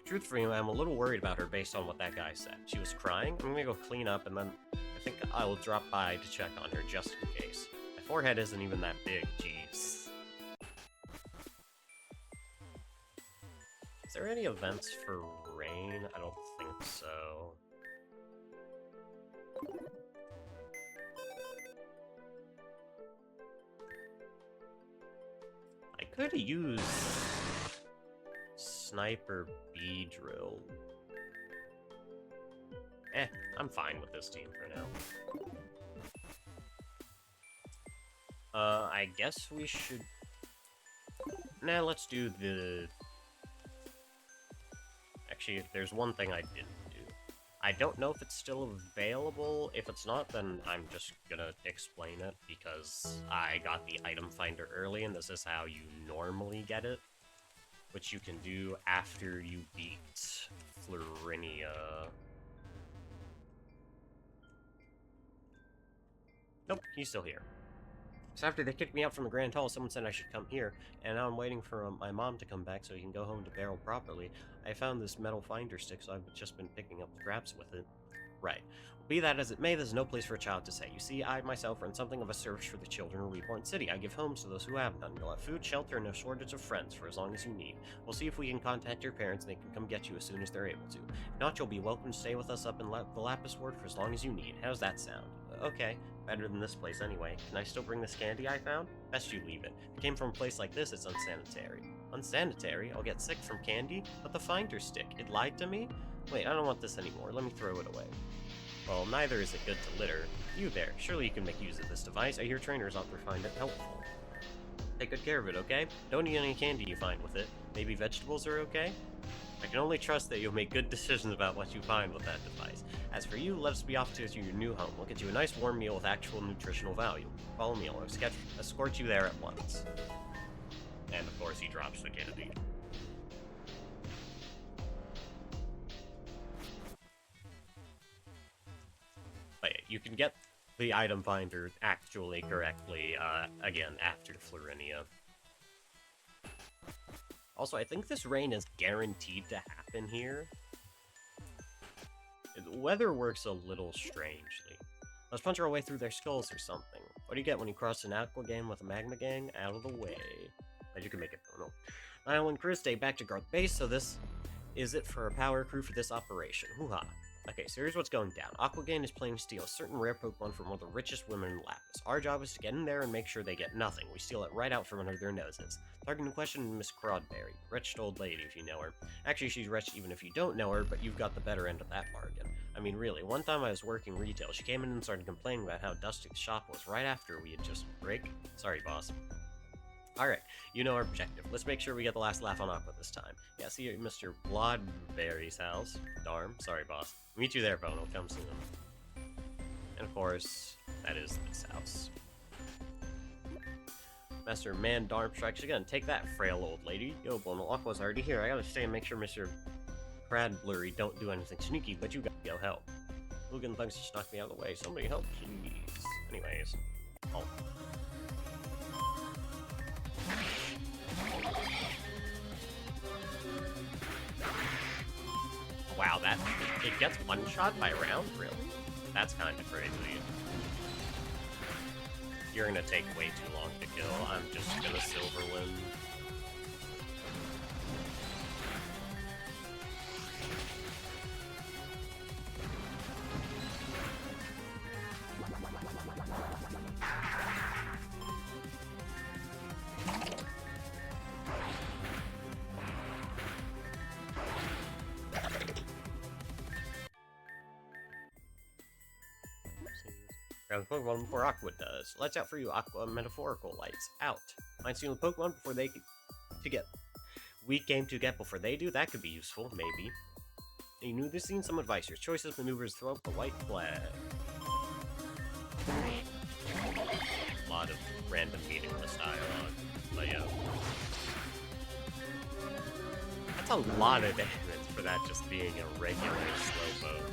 Truthfully, I'm a little worried about her based on what that guy said. She was crying. I'm gonna go clean up, and then I think I will drop by to check on her just in case. My forehead isn't even that big, jeez. Is there any events for rain? I don't think so. I could use Sniper B-Drill. I'm fine with this team for now. I guess we should... Nah, let's do the... Actually, there's one thing I didn't do. I don't know if it's still available. If it's not, then I'm just gonna explain it, because I got the item finder early, and this is how you normally get it. which you can do after you beat Florinia. Nope, he's still here. So after they kicked me out from the Grand Hall, someone said I should come here, and now I'm waiting for my mom to come back so he can go home to barrel properly. I found this metal finder stick, so I've just been picking up scraps with it. Right. Be that as it may, there's no place for a child to say. You see, I myself run something of a service for the children of Reborn City. I give homes to those who have none. You'll have food, shelter, and no shortage of friends for as long as you need. We'll see if we can contact your parents and they can come get you as soon as they're able to. If not, you'll be welcome to stay with us up in the Lapis Ward for as long as you need. How's that sound? Okay. Better than this place anyway. Can I still bring this candy I found? Best you leave it. If it came from a place like this, it's unsanitary. Unsanitary? I'll get sick from candy? But the finder stick, it lied to me? Wait, I don't want this anymore. Let me throw it away. Well, neither is it good to litter. You there, surely you can make use of this device. I hear trainers often find it helpful. Take good care of it, okay? Don't eat any candy you find with it. Maybe vegetables are okay? I can only trust that you'll make good decisions about what you find with that device. As for you, let us be off to your new home. We'll get you a nice warm meal with actual nutritional value. Follow me, I'll escort you there at once. And of course he drops the candy. But yeah, you can get the item finder actually correctly, again, after Florinia. Also, I think this rain is guaranteed to happen here. The weather works a little strangely. Let's punch our way through their skulls or something. What do you get when you cross an aqua gang with a magma gang? Out of the way. But you can make it Bono. Niall and Chris stay back to guard the base, so this is it for our power crew for this operation. Hoo-ha. Okay, so here's what's going down. Aquagang is planning to steal a certain rare Pokemon from one of the richest women in Lapis. Our job is to get in there and make sure they get nothing. We steal it right out from under their noses. Target in question is Miss Crodberry. Wretched old lady, if you know her. Actually, she's wretched even if you don't know her, but you've got the better end of that bargain. I mean, really, one time I was working retail. She came in and started complaining about how dusty the shop was right after we had just break. Sorry, boss. Alright, you know our objective. Let's make sure we get the last laugh on Aqua this time. Yeah, see you at Mr. Bloodberry's house. Darn, sorry boss. Meet you there, Bono. Come soon. And of course, that is this house. Master Man Darm strikes again. Take that, frail old lady. Yo, Bono, Aqua's already here. I gotta stay and make sure Mr. Cradblurry don't do anything sneaky, but you gotta go help. Logan thinks he just knocked me out of the way. Somebody help, please. Anyways. Oh. Wow, it gets one shot by round? Really? That's kind of crazy. You're gonna take way too long to kill. I'm just gonna silver win. Grab the Pokemon before Aqua does. Lights out for you, Aqua. Metaphorical lights out. Mind stealing the Pokemon before they get weak game to get before they do. That could be useful, maybe. You knew this scene. Some advice. Your choices, maneuvers, throw up the white flag. A lot of random meaningless dialogue, but yeah. That's a lot of damage for that just being a regular Slowpoke.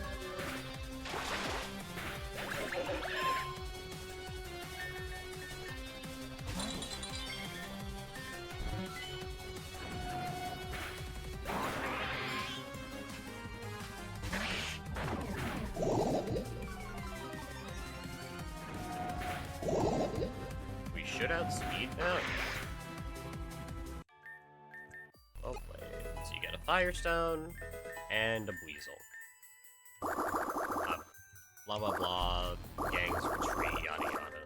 We should outspeed now. Oh, wait. So you get a Firestone and a Weasel. Blah blah blah. Gangs retreat. Yada yada.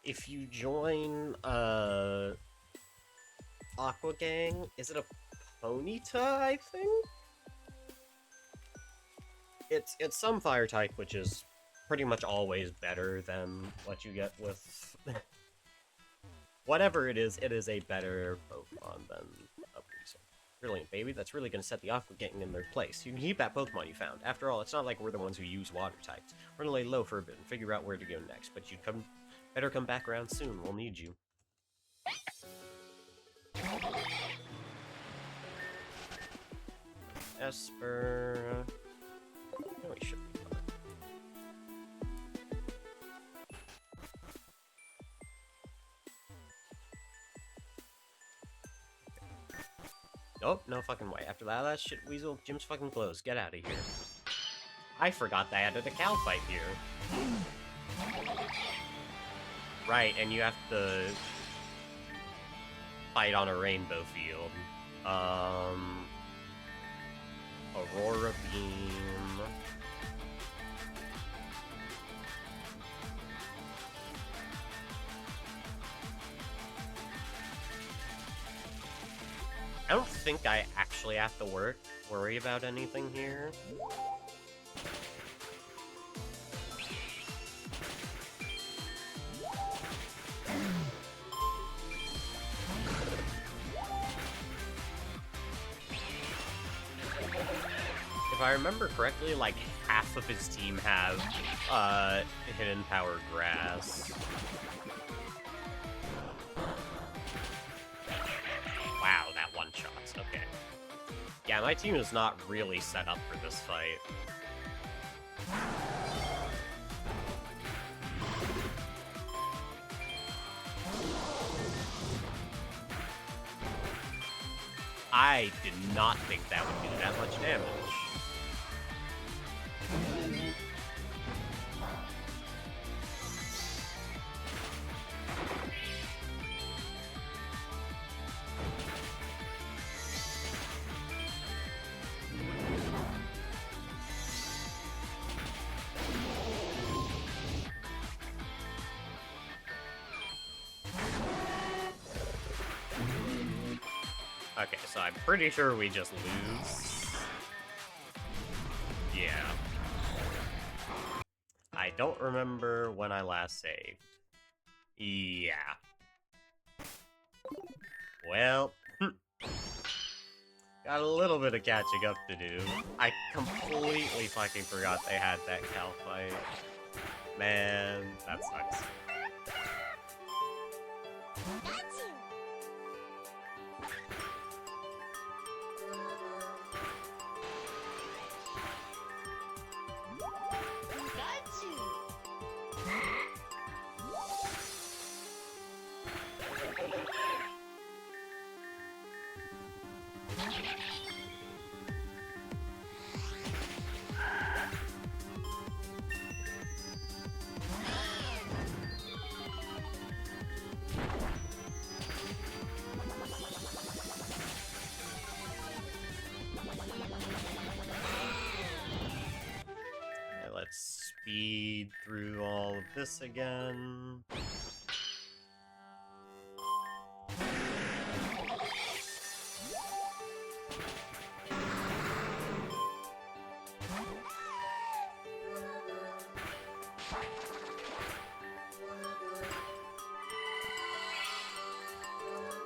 If you join Aqua Gang, is it a Ponyta? I think it's some fire type, which is pretty much always better than what you get with whatever it is a better Pokemon than a Weasel. Brilliant, baby. That's really going to set the Aqua Gang in their place. You can keep that Pokemon you found. After all, it's not like we're the ones who use water types. We're going to lay low for a bit and figure out where to go next, but you'd better come back around soon. We'll need you. Esper. No, we should be fine. Nope, no fucking way. After that shit, Weasel, gym's fucking closed. Get out of here. I forgot they added a cow fight here. Right, and you have to fight on a rainbow field. Aurora Beam. I don't think I actually have to worry about anything here. If I remember correctly, like, half of his team have, hidden power grass. Wow, that one-shots, okay. Yeah, my team is not really set up for this fight. I did not think that would do that much damage. Okay, so I'm pretty sure we just lose. Yeah. I don't remember when I last saved. Yeah. Well, got a little bit of catching up to do. I completely fucking forgot they had that cow fight. Man, that sucks. Let's speed through all of this again.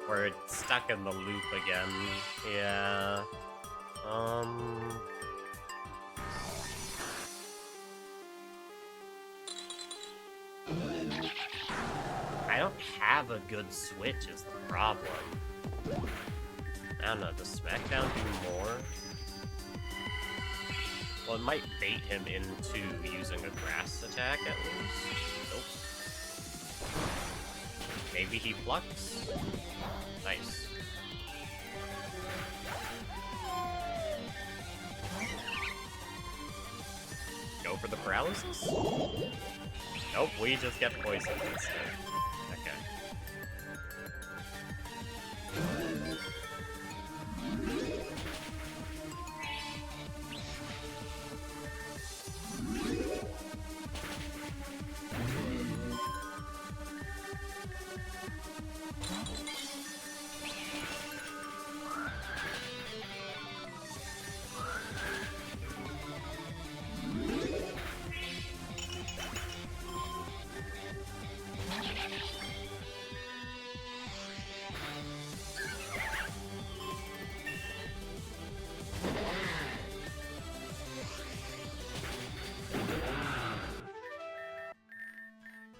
We're stuck in the loop again. Yeah. I don't have a good switch is the problem. I don't know, does SmackDown do more? Well, it might bait him into using a grass attack at least. Nope. Maybe he plucks? Nice. Go for the paralysis? Nope, we just get poisoned instead. Okay.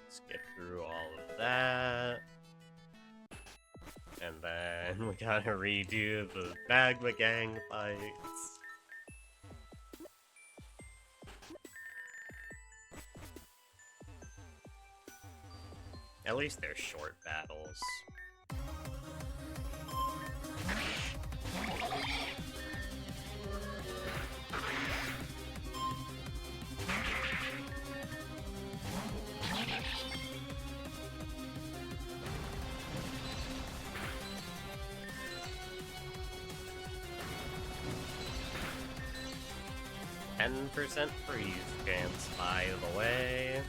Skip through all of that. And then we gotta redo the Magma Gang fights. At least they're short battles. 10% freeze chance, by the way.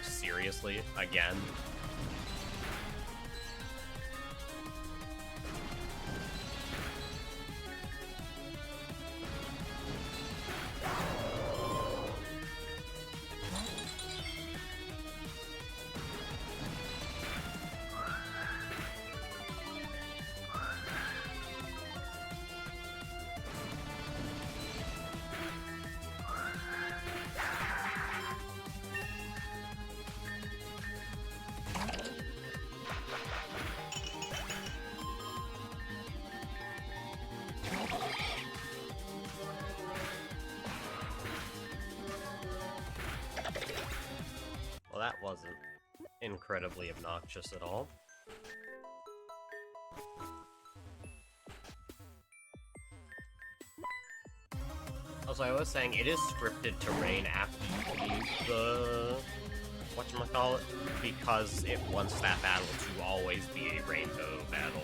Seriously? Again? Well, that wasn't incredibly obnoxious at all. Also, I was saying, it is scripted to rain after you leave the... whatchamacallit? Because it wants that battle to always be a rainbow battle.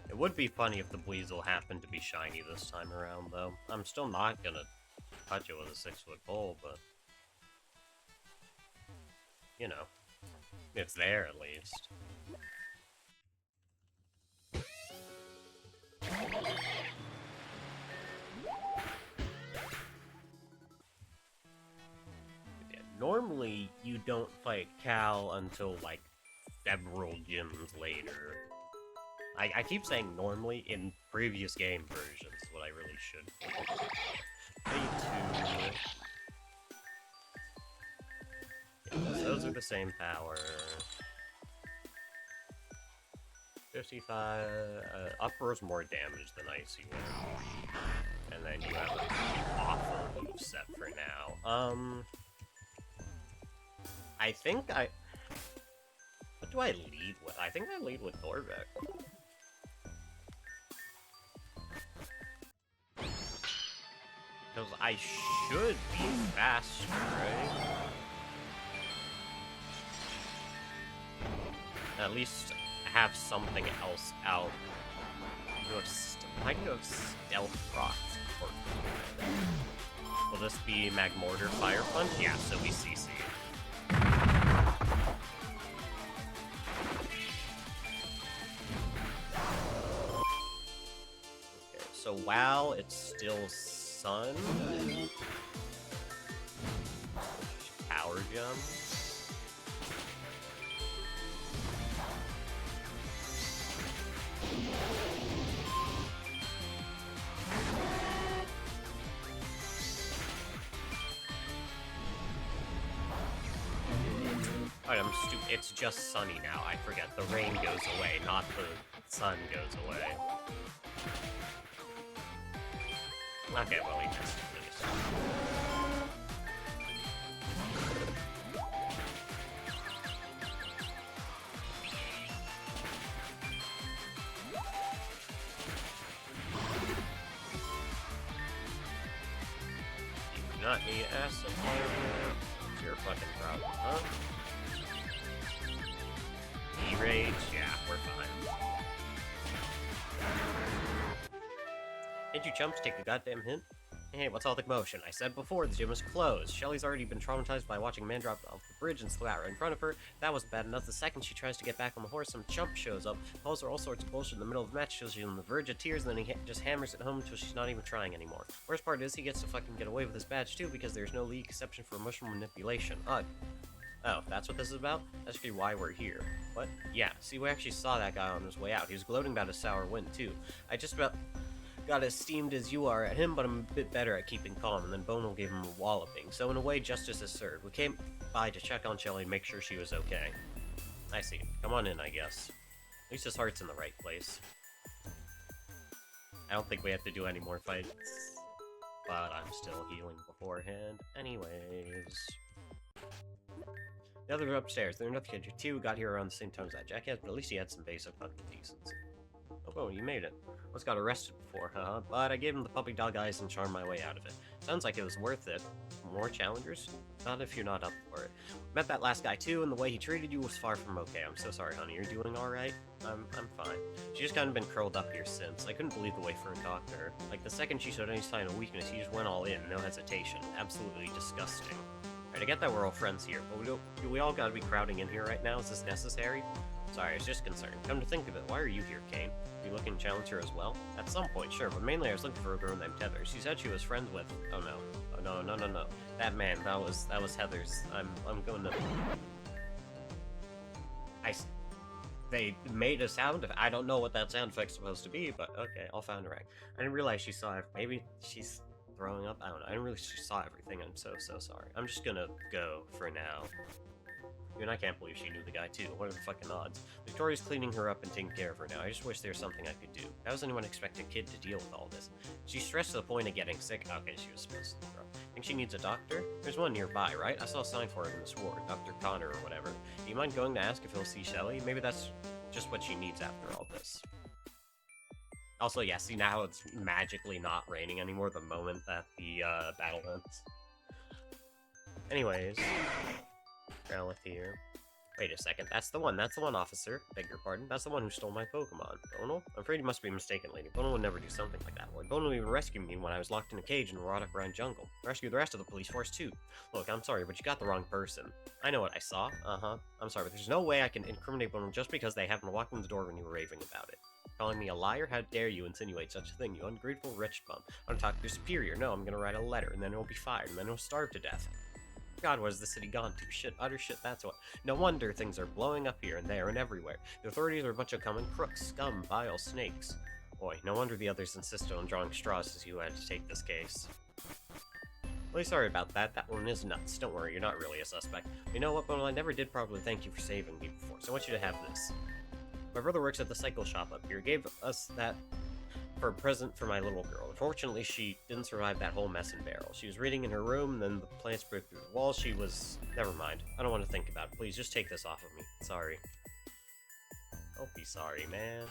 It would be funny if the Weasel happened to be shiny this time around, though. I'm still not gonna touch it with a 6-foot pole, but... you know. It's there, at least. Yeah, normally, you don't fight Cal until, like, several gyms later. I keep saying normally in previous game versions, what I really should. Yeah, those are the same power. 55, Uproar's more damage than Icy Wind. And then you have a pretty awful moveset for now. I think what do I lead with? I think I lead with Thorbeck. Because I should be faster, right? At least have something else out. Why do you have Stealth Rocks? Will this be Magmortar Fire Punch? Yeah, so we CC. Okay, so while it's still Sun, Power Gem. Alright, I'm stupid. It's just sunny now. I forget. The rain goes away, not the sun goes away. Okay, well, he missed it. You do not need acid fire. It's your fucking problem, huh? E-Rage? Yeah, we're fine. Did you chumps take a goddamn hint? Hey, what's all the commotion? I said before, the gym was closed. Shelly's already been traumatized by watching a man drop off the bridge and slip out right in front of her. That wasn't bad enough. The second she tries to get back on the horse, some chump shows up, calls her all sorts of bullshit in the middle of the match till she's on the verge of tears, and then he just hammers it home until she's not even trying anymore. Worst part is, he gets to fucking get away with his badge too, because there's no league exception for emotional manipulation. Oh, that's what this is about? That's actually why we're here. What? Yeah, see, we actually saw that guy on his way out. He was gloating about his sour win, too. I just about got as steamed as you are at him, but I'm a bit better at keeping calm, and then Bono gave him a walloping. So in a way, justice is served. We came by to check on Shelly and make sure she was okay. I see. Come on in, I guess. At least his heart's in the right place. I don't think we have to do any more fights, but I'm still healing beforehand. Anyways... The others were upstairs. They're enough kids. You two got here around the same time as that jackass, but at least he had some basic fucking decency. Oh, you made it. Almost got arrested before, huh? But I gave him the puppy dog eyes and charmed my way out of it. Sounds like it was worth it. More challengers? Not if you're not up for it. Met that last guy too, and the way he treated you was far from okay. I'm so sorry, honey. You're doing alright? I'm fine. She just kind of been curled up here since. I couldn't believe the way Fern talked to her. Like, the second she showed any sign of weakness, he just went all in, no hesitation. Absolutely disgusting. Alright, I get that we're all friends here, but do we all gotta be crowding in here right now? Is this necessary? Sorry, I was just concerned. Come to think of it, why are you here, Kane? Are you looking to challenge her as well? At some point, sure, but mainly I was looking for a girl named Heather. She said she was friends with... Oh no. Oh no. That man, that was Heather's. I'm going to... They made a sound effect. I don't know what that sound effect's supposed to be, but okay, I'll find her right. I didn't realize she saw it. Maybe she's throwing up? I don't know. I didn't realize she saw everything. I'm so sorry. I'm just gonna go for now. And I can't believe she knew the guy too. What are the fucking odds? Victoria's cleaning her up and taking care of her now. I just wish there was something I could do. How does anyone expect a kid to deal with all this? She's stressed to the point of getting sick. Okay, she was supposed to throw. Think she needs a doctor? There's one nearby, right? I saw a sign for it in this ward. Dr. Connor or whatever. Do you mind going to ask if he'll see Shelly? Maybe that's just what she needs after all this. Also, yeah, see now it's magically not raining anymore the moment that the battle ends. Anyways, Growlithe here. Wait a second, that's the one, officer. Beg your pardon, that's the one who stole my Pokemon. Bono? I'm afraid you must be mistaken, lady. Bono would never do something like that. Bono even rescued me when I was locked in a cage in the Roddick Rhine jungle. Rescued the rest of the police force too. Look, I'm sorry, but you got the wrong person. I know what I saw. I'm sorry, but there's no way I can incriminate Bono just because they happened to walk in the door when you were raving about it. Calling me a liar? How dare you insinuate such a thing, you ungrateful rich bum. I'm gonna talk to your superior. No, I'm gonna write a letter, and then he'll be fired, and then he'll starve to death. God, what has the city gone to? Shit, utter shit, that's what. No wonder things are blowing up here and there and everywhere. The authorities are a bunch of common crooks, scum, vile snakes. Boy, no wonder the others insisted on drawing straws as you had to take this case. Really sorry about that. That one is nuts. Don't worry, you're not really a suspect. You know what, Bono? I never did properly thank you for saving me before, so I want you to have this. My brother works at the cycle shop up here. He gave us that for a present for my little girl. Unfortunately, she didn't survive that whole mess and barrel. She was reading in her room, and then the plants broke through the wall. She was... Never mind. I don't want to think about it. Please, just take this off of me. Sorry. Don't be sorry, man.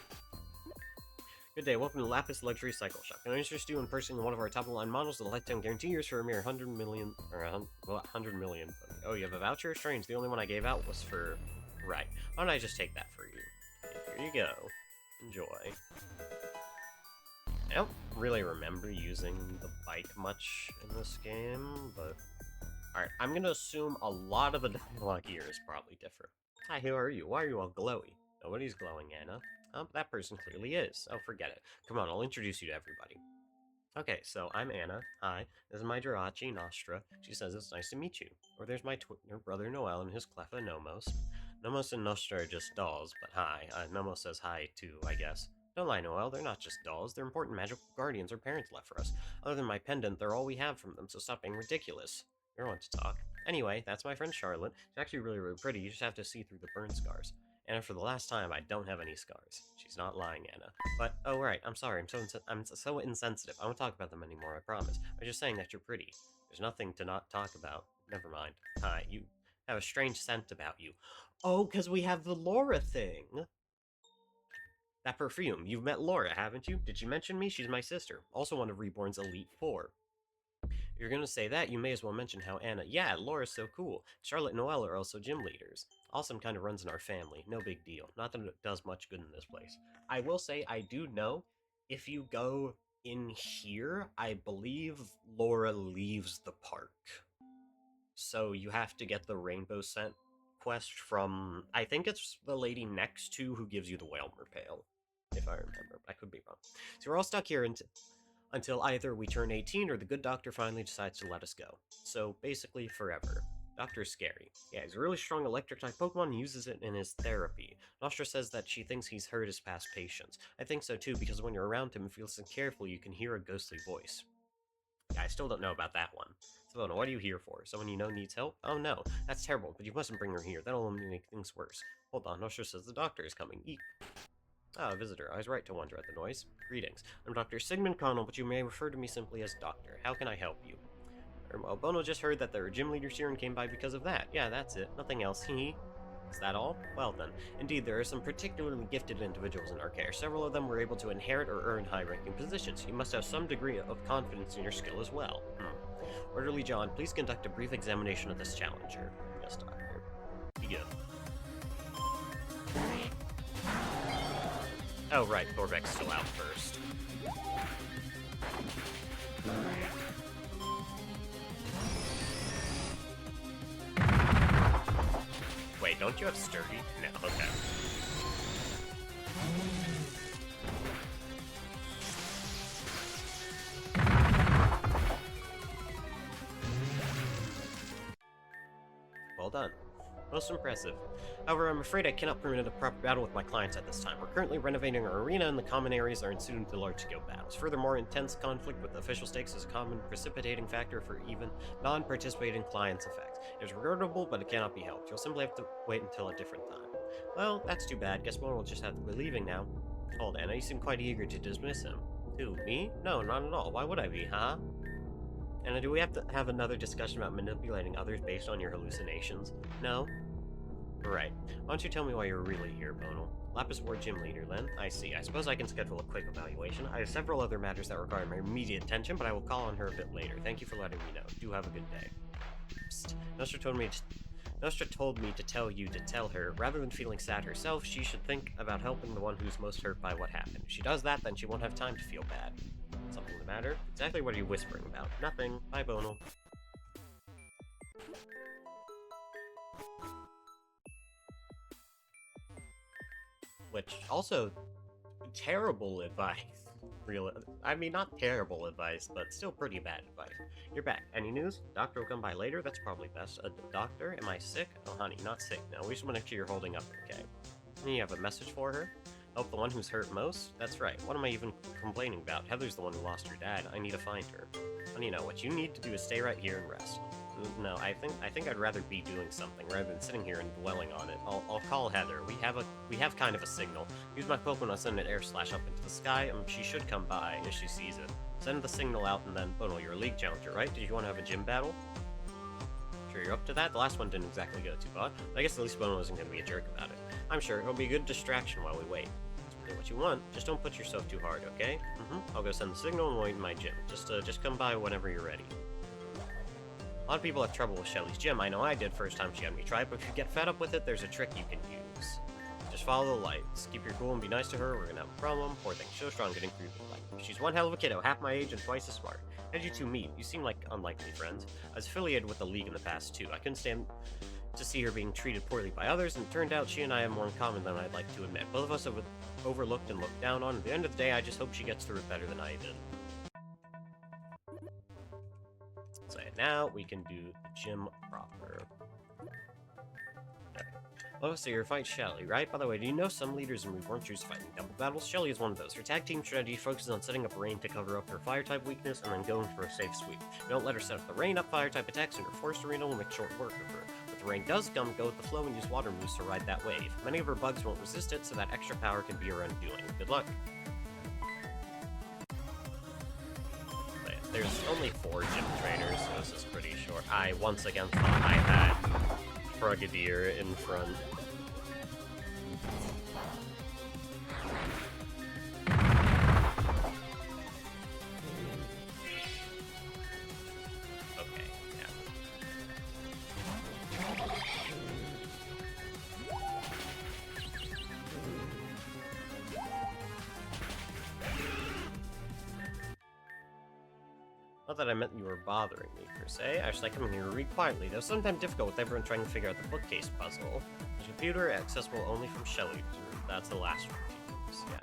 Good day. Welcome to Lapis Luxury Cycle Shop. Can I interest you in purchasing one of our top-of-the-line models with a lifetime guarantee yours for a mere 100 million... Or, 100 million. Oh, you have a voucher? Strange. The only one I gave out was for... Right. Why don't I just take that for you? Here you go. Enjoy. I don't really remember using the bike much in this game, but... Alright, I'm gonna assume a lot of the dialogue here is probably different. Hi, who are you? Why are you all glowy? Nobody's glowing, Anna. That person clearly is. Oh, forget it. Come on, I'll introduce you to everybody. Okay, so I'm Anna. Hi. This is my Jirachi, Nostra. She says it's nice to meet you. Or there's my brother Noel and his Cleffa, Nomos. Nomos and Nostra are just dolls, but hi. Nomos says hi, too, I guess. Don't lie, Noel, they're not just dolls. They're important magical guardians our parents left for us. Other than my pendant, they're all we have from them, so stop being ridiculous. You're one to talk. Anyway, that's my friend Charlotte. She's actually really, really pretty. You just have to see through the burn scars. And for the last time, I don't have any scars. She's not lying, Anna. But, oh right, I'm sorry, I'm so insensitive. I won't talk about them anymore, I promise. I was just saying that you're pretty. There's nothing to not talk about. Never mind. Hi, you have a strange scent about you. Oh, because we have the Laura thing! That perfume. You've met Laura, haven't you? Did you mention me? She's my sister. Also one of Reborn's Elite Four. If you're gonna say that, you may as well mention how Anna... Yeah, Laura's so cool. Charlotte and Noelle are also gym leaders. Awesome kind of runs in our family. No big deal. Not that it does much good in this place. I will say, I do know, if you go in here, I believe Laura leaves the park. So you have to get the rainbow scent quest from, I think it's the lady next to who gives you the Whalmer Pail, if I remember, but I could be wrong. So we're all stuck here until either we turn 18 or the good doctor finally decides to let us go. So basically forever. Doctor's scary. Yeah, he's a really strong electric-type Pokemon and uses it in his therapy. Nostra says that she thinks he's hurt his past patients. I think so too, because when you're around him, if you listen carefully, you can hear a ghostly voice. Yeah, I still don't know about that one. So, what are you here for? Someone you know needs help? Oh no, that's terrible, but you mustn't bring her here. That'll only make things worse. Hold on, Nostra says the doctor is coming. Eek. Ah, visitor. I was right to wonder at the noise. Greetings. I'm Dr. Sigmund Connell, but you may refer to me simply as Doctor. How can I help you? Well, Bono just heard that there are gym leaders here and came by because of that. Yeah, that's it. Nothing else. Hee. Is that all? Well then. Indeed, there are some particularly gifted individuals in our care. Several of them were able to inherit or earn high-ranking positions. You must have some degree of confidence in your skill as well. Orderly John, please conduct a brief examination of this challenger. Yes, Doctor. Begin. Oh, right. Thorbeck's still out first. Wait, don't you have sturdy? No, okay. Well done. Most impressive. However, I'm afraid I cannot permit a proper battle with my clients at this time. We're currently renovating our arena, and the common areas are instituted to large-scale battles. Furthermore, intense conflict with official stakes is a common precipitating factor for even non-participating clients' effects. It is regrettable, but it cannot be helped. You'll simply have to wait until a different time. Well, that's too bad. Guess one will just have to be leaving now. Hold on, you seem quite eager to dismiss him. Who, me? No, not at all. Why would I be, huh? And do we have to have another discussion about manipulating others based on your hallucinations? No? Right. Why don't you tell me why you're really here, Bonal? Lapis Ward Gym Leader, then? I see. I suppose I can schedule a quick evaluation. I have several other matters that require my immediate attention, but I will call on her a bit later. Thank you for letting me know. Do have a good day. Psst. Nostra told me to tell you to tell her, rather than feeling sad herself, she should think about helping the one who's most hurt by what happened. If she does that, then she won't have time to feel bad. Something the matter? Exactly what are you whispering about? Nothing. Bye, Bonal. Which, also, terrible advice. I mean, not terrible advice, but still pretty bad advice. You're back. Any news? Doctor will come by later? That's probably best. Doctor? Am I sick? Oh, honey, not sick. No, we just want to make sure you're holding up okay. And you have a message for her? Help the one who's hurt most? That's right. What am I even complaining about? Heather's the one who lost her dad. I need to find her. And you know, what you need to do is stay right here and rest. No, I think I'd rather be doing something rather than sitting here and dwelling on it. I'll call Heather. We have kind of a signal. Use my Pokemon to send an air slash up into the sky, and she should come by if she sees it. Send the signal out, and then, oh no, you're a league challenger, right? Did you want to have a gym battle? Sure, you're up to that? The last one didn't exactly go too bad. I guess at least Bono isn't going to be a jerk about it. I'm sure it'll be a good distraction while we wait. That's really what you want. Just don't put yourself too hard, okay? I'll go send the signal and wait in my gym. Just come by whenever you're ready. A lot of people have trouble with Shelly's gym. I know I did first time she had me try it, but if you get fed up with it, there's a trick you can use. Just follow the lights. Keep your cool and be nice to her. We're gonna have a problem. Poor thing. She's so strong getting through the light. She's one hell of a kiddo, half my age and twice as smart. How did you two meet? You seem like unlikely friends. I was affiliated with the League in the past, too. I couldn't stand to see her being treated poorly by others, and it turned out she and I have more in common than I'd like to admit. Both of us have overlooked and looked down on. At the end of the day, I just hope she gets through it better than I did. So now we can do the gym proper. Okay. Oh, so you're fighting Shelly, right? By the way, do you know some leaders in Reborn choose fighting double battles? Shelly is one of those. Her tag team strategy focuses on setting up rain to cover up her fire-type weakness and then going for a safe sweep. You don't let her set up the rain up fire-type attacks, and her forced arena will make short work of her. If the rain does come, go with the flow and use water moves to ride that wave. Many of her bugs won't resist it, so that extra power can be her undoing. Good luck. There's only 4 gym trainers, so this is pretty short. I once again thought I had Frogadier in front. Okay, yeah. that I meant you were bothering me, per se. I was like coming here to read quietly, though sometimes difficult with everyone trying to figure out the bookcase puzzle. The computer accessible only from Shelly. That's the last one she used, yeah.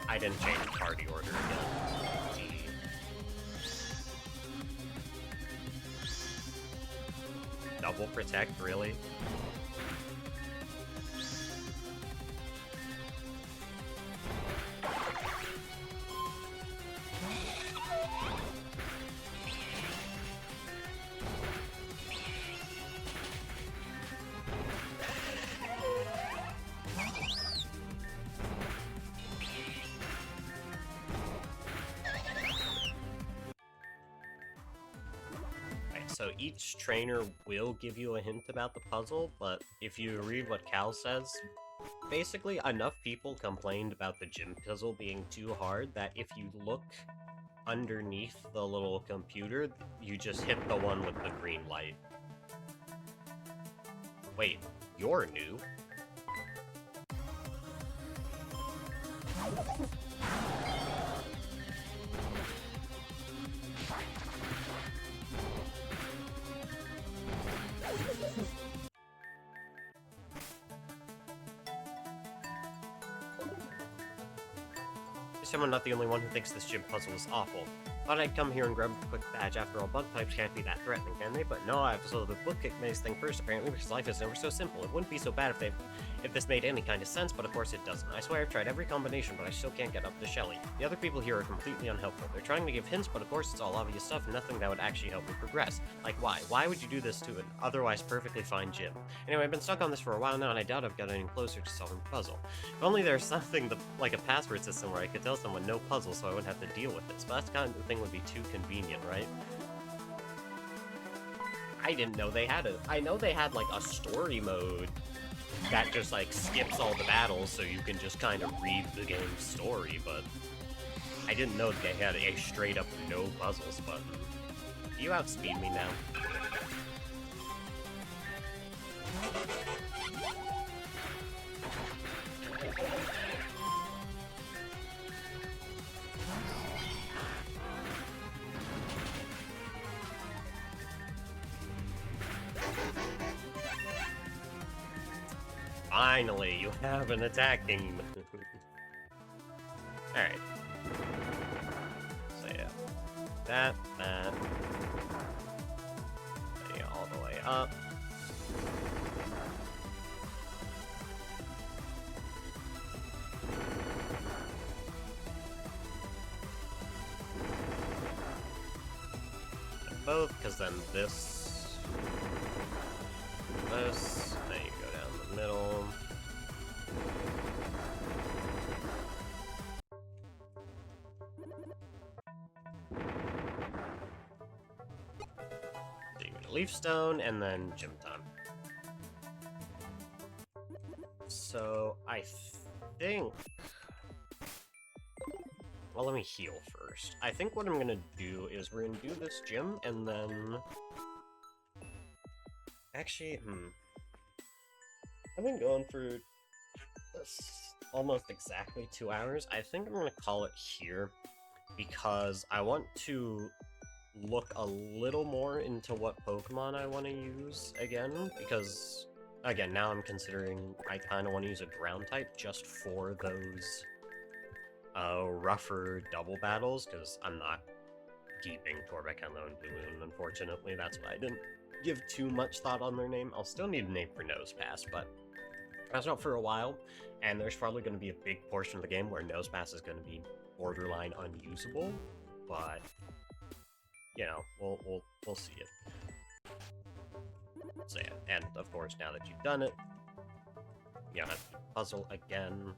I didn't change party order again. Gee. Double protect, really? So each trainer will give you a hint about the puzzle, but if you read what Cal says, basically enough people complained about the gym puzzle being too hard that if you look underneath the little computer, you just hit the one with the green light. Wait, you're new? I'm not the only one who thinks this gym puzzle is awful. Thought I'd come here and grab a quick badge. After all, bug types can't be that threatening, can they? But no, I have to solve the book kick maze thing first, apparently, because life is never so simple. It wouldn't be so bad if this made any kind of sense, but of course it doesn't. I swear I've tried every combination, but I still can't get up to Shelly. The other people here are completely unhelpful. They're trying to give hints, but of course it's all obvious stuff, nothing that would actually help me progress. Like why? Why would you do this to an otherwise perfectly fine gym? Anyway, I've been stuck on this for a while now, and I doubt I've got any closer to solving the puzzle. If only there's something like a password system where I could tell someone no puzzle so I wouldn't have to deal with this, but that kind of thing would be too convenient, right? I didn't know they had it. I know they had like a story mode that just like skips all the battles so you can just kind of read the game's story, but I didn't know they had a straight up no puzzles button. You outspeed me now. Finally, you have an attacking. Alright. So yeah. That. Yeah, all the way up. And both, because then this. This. Then you go down the middle. Leaf Stone, and then Gym Time. So, I think... Well, let me heal first. I think what I'm gonna do is we're gonna do this gym, and then... Actually, I've been going for almost exactly 2 hours. I think I'm gonna call it here, because I want to look a little more into what Pokemon I want to use again, because, again, now I'm considering I kind of want to use a ground type just for those rougher double battles, because I'm not keeping Torbekemlo and Bloom, unfortunately. That's why I didn't give too much thought on their name. I'll still need a name for Nosepass, but that's not for a while, and there's probably going to be a big portion of the game where Nosepass is going to be borderline unusable, but... You know, we'll see it. So yeah, and of course, now that you've done it, you don't have to puzzle again.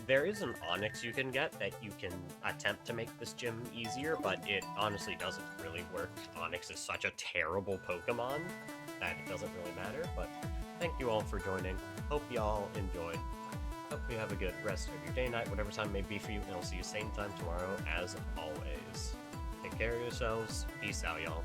There is an Onyx you can get that you can attempt to make this gym easier, but it honestly doesn't really work. Onyx is such a terrible Pokemon that it doesn't really matter, but thank you all for joining. Hope y'all enjoyed. Hope you have a good rest of your day, night, whatever time may be for you, and I'll see you same time tomorrow, as always. Take care of yourselves. Peace out, y'all.